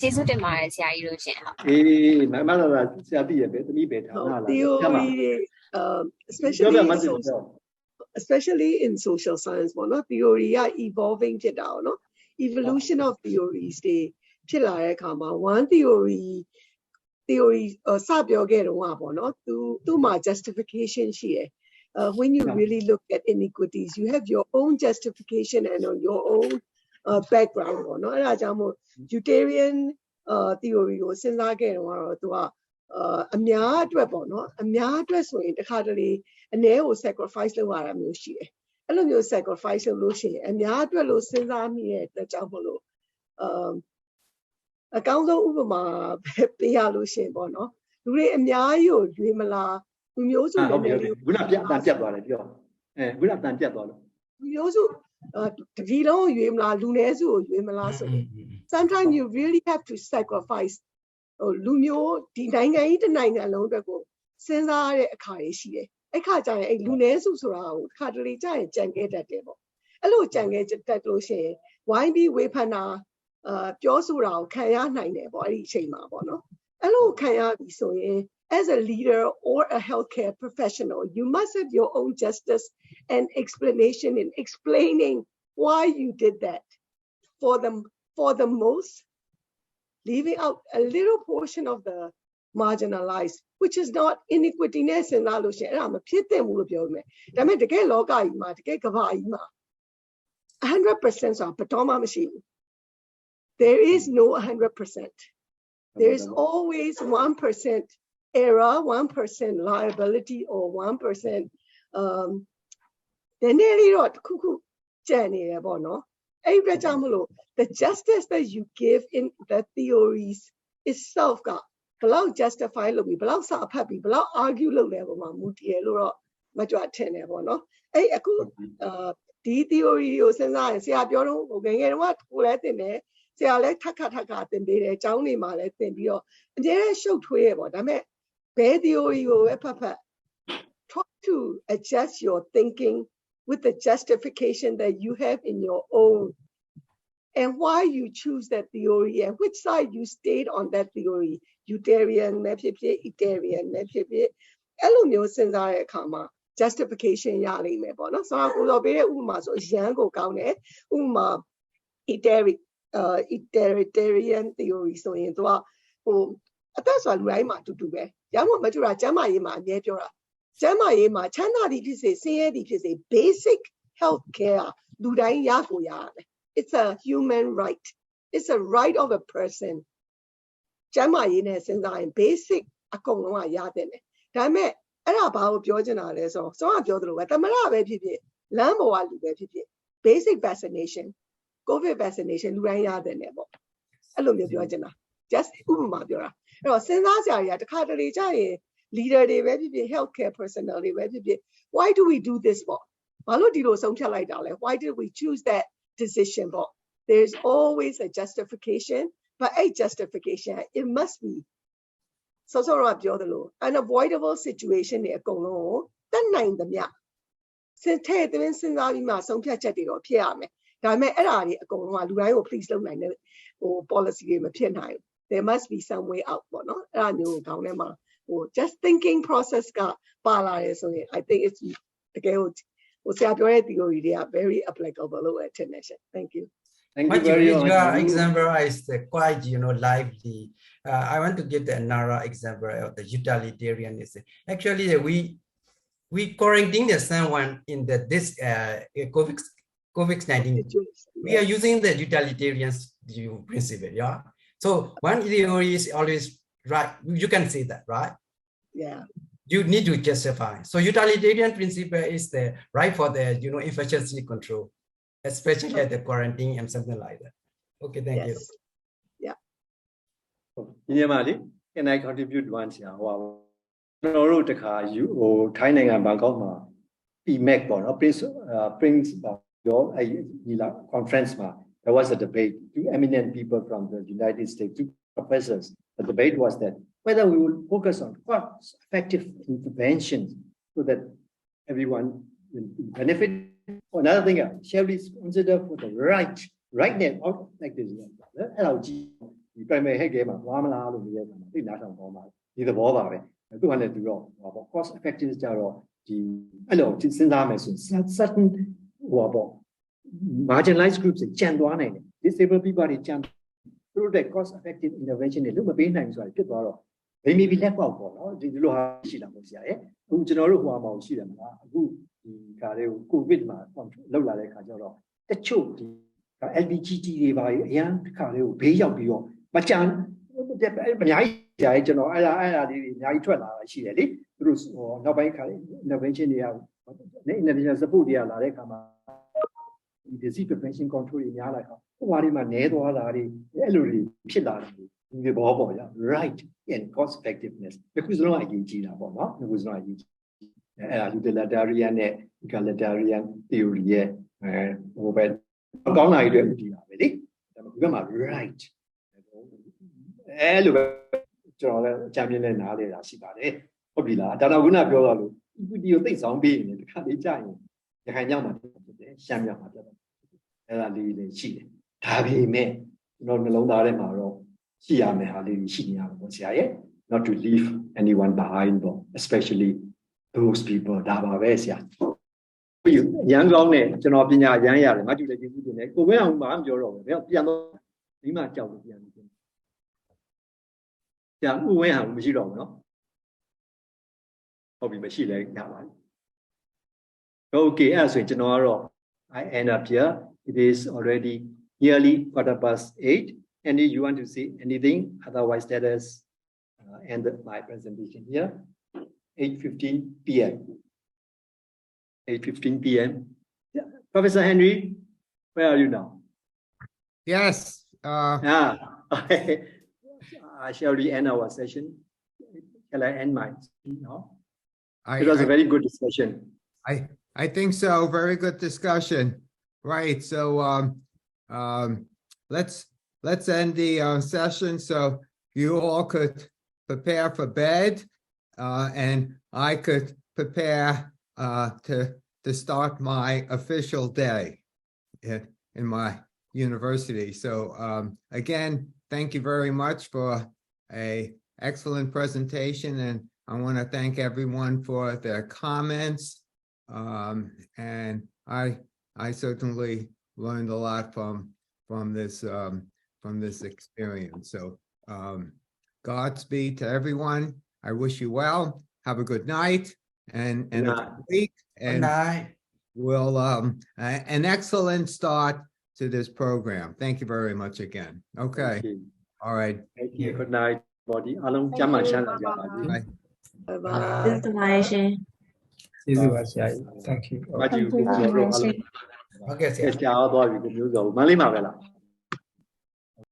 ကျေးဇူးတင်ပါတယ်ဆရာကြီးတို့ရှင်ဟုတ်
အေးမတန်လားဆရာသိရပဲသမီးပဲထားလား
theory especially in social science ပေါ့နော် theory က evolving ဖြစ်တာเนาะ evolution of theories တွေဖြစ်လာတဲ့အခါမှာ one theory စပြောခဲ့တော့ပေါ့နော်သူ့မှာ justification ရှိတယ်when you really look at inequities you have your own justification and on your own background ပေါ့နော်အဲ့ဒါကြောင့်မို့ utilitarian theory ကိုစဉ်းစားခဲ့တော့သူကအများအတွက်ပေါ့နော်အများအတွက်ဆိုရင်တစ်ခါတလေအ ਨੇ ကို sacrifice လုပ်ရတာမျိုးရှိတယ်အဲ့လိုမျိုး sacrifice လုပ်လို့ရှိရင်အများအတွက်လို့စဉ်းစားမိတဲ့အတွက်ကြောင့်မလို့အကောင်းဆုံးဥပမာပေးရလို့ရှိရင်ပေါ့နော်လူတွေအများကြီးကိုရွေးမလားလူမျိုးစုတွေနဲ့
ခုနပြတ်သွားတယ်ပြောခုနတန်ပြတ်သွားလို့
လူမျိုးစုတတိလုံးကိုရွေးမလားလူနည်းစုကိုရွေးမလားဆိုရင် sometimes you really have to sacrifice လူမျိုးဒီနိုင်ငံကြီးတစ်နိုင်ငံလုံးအတွက်ကိုစဉ်းစားရတဲ့အခါတွေရှိတယ်အဲ့ခါကျရင်အဲ့လူနည်းစုဆိုတာကိုတစ်ခါတလေကျရင်ကြံခဲ့တတ်တယ်ပေါ့အဲ့လိုကြံခဲ့တတ်လို့ရှိရင်ဝိုင်းပြီးဝေဖန်တာပြောဆိုတာကိုခံရနိုင်တယ်ပေါ့အဲ့ဒီအချိန်မှာပေါ့နော်အဲ့လိုခံရပြီဆိုရင် as a leader or a healthcare professional you must have your own justice and explanation in explaining why you did that for the most leaving out a little portion of the marginalized which is not inequity နဲ့စဉ်းစားလို့ရှိရင်အဲ့ဒါမဖြစ်သင့်ဘူးလို့ပြောမယ်ဒါပေမဲ့တကယ်လောကကြီးမှာတကယ်ကမ္ဘာကြီးမှာ 100% ဆိုတာဘယ်တော့မှမရှိဘူး there is no 100% there is always 1% error 1% liability or 1% နည်းနည်းလေးတော့တစ်ခုခုကျန်နေတယ်ပေါ့နော်အဲ့ဒီကြောင့်မလို့ the justice that you give in the theories itself ကဘယ်လောက် justify လုပ်ပြီးဘယ်လောက်စာဖတ်ပြီးဘယ်လောက် argue လုပ်လဲပေါ့မှာမူတည်လို့တော့မကြွထင်တယ်ပေါ့နော်အဲ့အခုဒီ theory ကိုစဉ်းစားရင်ဆရာပြောတော့ငယ်ငယ်တုန်းကကိုလည်းသင်တယ်ဆရာလည်းထပ်ခါသင်ပေးတယ်အကြောင်းတွေမှာလည်းသင်ပြီးတော့အကျဲရှုပ်ထွေးရပေါ့ဒါပေမဲ့ဘယ် theory ကိုပဲဖတ် try to adjust your thinking with the justification that you have in your own and why you choose that theory and which side you stayed on that theory utilitarian ပဲဖြစ်ဖြစ် egalitarian ပဲဖြစ်ဖြစ်အဲ့လိုမျိုးစဉ်းစားတဲ့အခါမှာ justification ရလိမ့်မယ်ပေါ့နော်ဆိုတော့ကိုတော့ပေးတဲ့ဥပမာဆိုရန်ကိုကောင်းတယ်ဥပမာ egalitarian theory ဆိုရင်သူကဟိုအသက်ဆိုတာလူတိုင်းမှာအတူတူပဲရမို့မတူတာကျမ်းမာရေးမှာအမြဲပြောတာကျမ်းမာရေးမှာချမ်းသာသည်ဖြစ်စေဆင်းရဲသည်ဖြစ်စေ basic health care လူတိုင်းရကိုရရတယ် it's a human right it's a right of a person ကျမ်းမာရေးနဲ့စဉ်းစားရင် basic အကုန်လုံးကရတဲ့တယ်ဒါပေမဲ့အဲ့ဒါဘာကိုပြောချင်တာလဲဆိုတော့စောကပြောသလိုပဲတမရပဲဖြစ်ဖြစ်လမ်းပေါ်ကလူပဲဖြစ်ဖြစ် basic vaccination covid vaccination လူတိုင်းရတယ်နဲ့ပေါ့အဲ့လိုမျိုးပြောချင်တာ just ဥပမာပြောတာအဲ့တော့စဉ်းစားစရာတွေကတစ်ခါတလေကြာရင် leader တွေပဲဖြစ်ဖြစ် healthcare personnel တွေပဲဖြစ်ဖြစ် why do we do this ပေါ့ဘာလို့ဒီလိုဆုံးဖြတ်လိုက်တာလဲ why did we choose that decision ပေါ့ there's always a justification but a justification it must be soပြောသလို unavoidable situation တွေအကုန်လုံးကိုတတ်နိုင်သမျှစဉ်းသွင်းစဉ်းစားပြီးမှဆုံးဖြတ်ချက်တွေတော့ဖြစ်ရမယ်ဒါပေမဲ့အဲ့ဒါတွေအကုန်လုံးကလူတိုင်းကို please လုပ်နိုင်တဲ့ဟို policy တွေမဖြစ်နိုင်ဘူး there must be some way out ပေါ့နော်အဲ့ဒါမျိုးခေါင်းထဲမှာဟို just thinking process ကပါလာတယ်ဆိုရင် I think it's တကယ်ဟိုဆရာပြောတဲ့ theory တွေက very applicable လို့ထင်တယ်ရှင် thank you
Thank you very much.
Your example is quite, lively. I want to give another example of the utilitarianism. Actually, we quarantine someone in this COVID-19. We are using the utilitarian principle, yeah. So one theory is always right. You can see that, right?
Yeah.
You need to justify. So utilitarian principle is the right for the infectious control. Especially at the quarantine and something like that. Okay, thank you.
Yeah.
Can I contribute once? Yeah. Wow. No, Thai Nanga Bangkok ma PMAC Prince conference ma. There was a debate. Two eminent people from the United States, two professors. The debate was that whether we will focus on cost-effective interventions so that everyone will benefit. Another thing, shall we consider for the right net out like this? LG, the primary head game, Wamala, the national bomb, the Boba, 200 euro, cost effective certain marginalized groups in Chandwane, disabled people in Chan through the cost effective intervention, they look at being nice, they may be left out for the Loha Shila, who generally who are Shila, who COVID မှာလောက်လာတဲ့ခါကျတော့တချို့ဒီ LBGT တွေပါအရန်ခါလေးကိုဘေးရောက်ပြီးတော့မကြမ်းအများကြီးကြာရင်ကျွန်တော်အဲ့ဒါလေးတွေအများကြီးထွက်လာတာရှိတယ်လေသူတို့နောက်ပိုင်းခါလေး intervention တွေက international support တွေကလာတဲ့အခါမှာဒီ disease prevention control တွေများလာခါဟိုဘာတွေမှာနဲသွားတာတွေအဲ့လိုတွေဖြစ်လာတယ်ဒီဘောပေါ့ရ right and cost effectiveness အခုစလုံးအရေးကြီးတာပေါ့နော်အခုစလုံးအရေးကြီးအဲ့ဒါ utilitarian နဲ့ egalitarian theory ရဲ့ဟိုပဲကောင်းလာရတဲ့ဥတီတာပဲလေဒါပေမဲ့ဒီဘက်မှာ right အဲ့လိုပဲကျွန်တော်လည်းအကြံပြင်းနဲ့နားလေတာရှိပါတယ်ဟုတ်ပြီလားဒါတော့ခုနပြောတော့လို့ equity ကိုသိဆောင်ပေးရင်တစ်ခါလေးကြာရင်ရခိုင်ကြောက်မှာဖြစ်တယ်ရှမ်းမြောက်မှာဖြစ်တယ်အဲ့ဒါလေးလည်းရှိတယ်ဒါပေမဲ့ကျွန်တော်နှလုံးသားထဲမှာတော့ရှိရမယ်ဟာလေးရှိနေရမှာပေါ့ဆရာရဲ့ not to leave anyone behind ပေါ့ especially those people ဒါပါပဲဆရာရန်ကောင်းနဲ့ကျွန်တော်ပညာရမ်းရတယ်ငါကြည့်လည်းကျေးဇူးတင်တယ်ကိုဝင်းအောင်မှမပြောတော့ဘူးပြန်တော့ဒီမှာကြောက်လို့ပြန်ပြန်ကြာဥဝင်းဟာမရှိတော့ဘူးเนาะဟုတ်ပြီမရှိလဲရပါပြီ Okay အဲ့ဆိုရင်ကျွန်တော်ကတော့ I end up here it is already nearly 8:15 and you want to say anything otherwise let us end my presentation here 8:15 p.m. 8:15 p.m. Yeah. Professor Henry, where are you now?
Yes,
shall we end our session? Shall I end mine? No?
I,
It was a very good discussion.
I think so. Very good discussion. Right. So let's end the session so you all could prepare for bed, and I could prepare to start my official day in my university. So again, thank you very much for a excellent presentation, and I want to thank everyone for their comments. And I certainly learned a lot from this experience. So Godspeed to everyone. I wish you well. Have a good night and a good week. And we'll an excellent start to this program. Thank you very much again. Okay. All right.
Thank you. Good night, body. Along Jama Shana.
Bye.
Bye bye.
Thank you.
Thank you.
Okay,
Yes,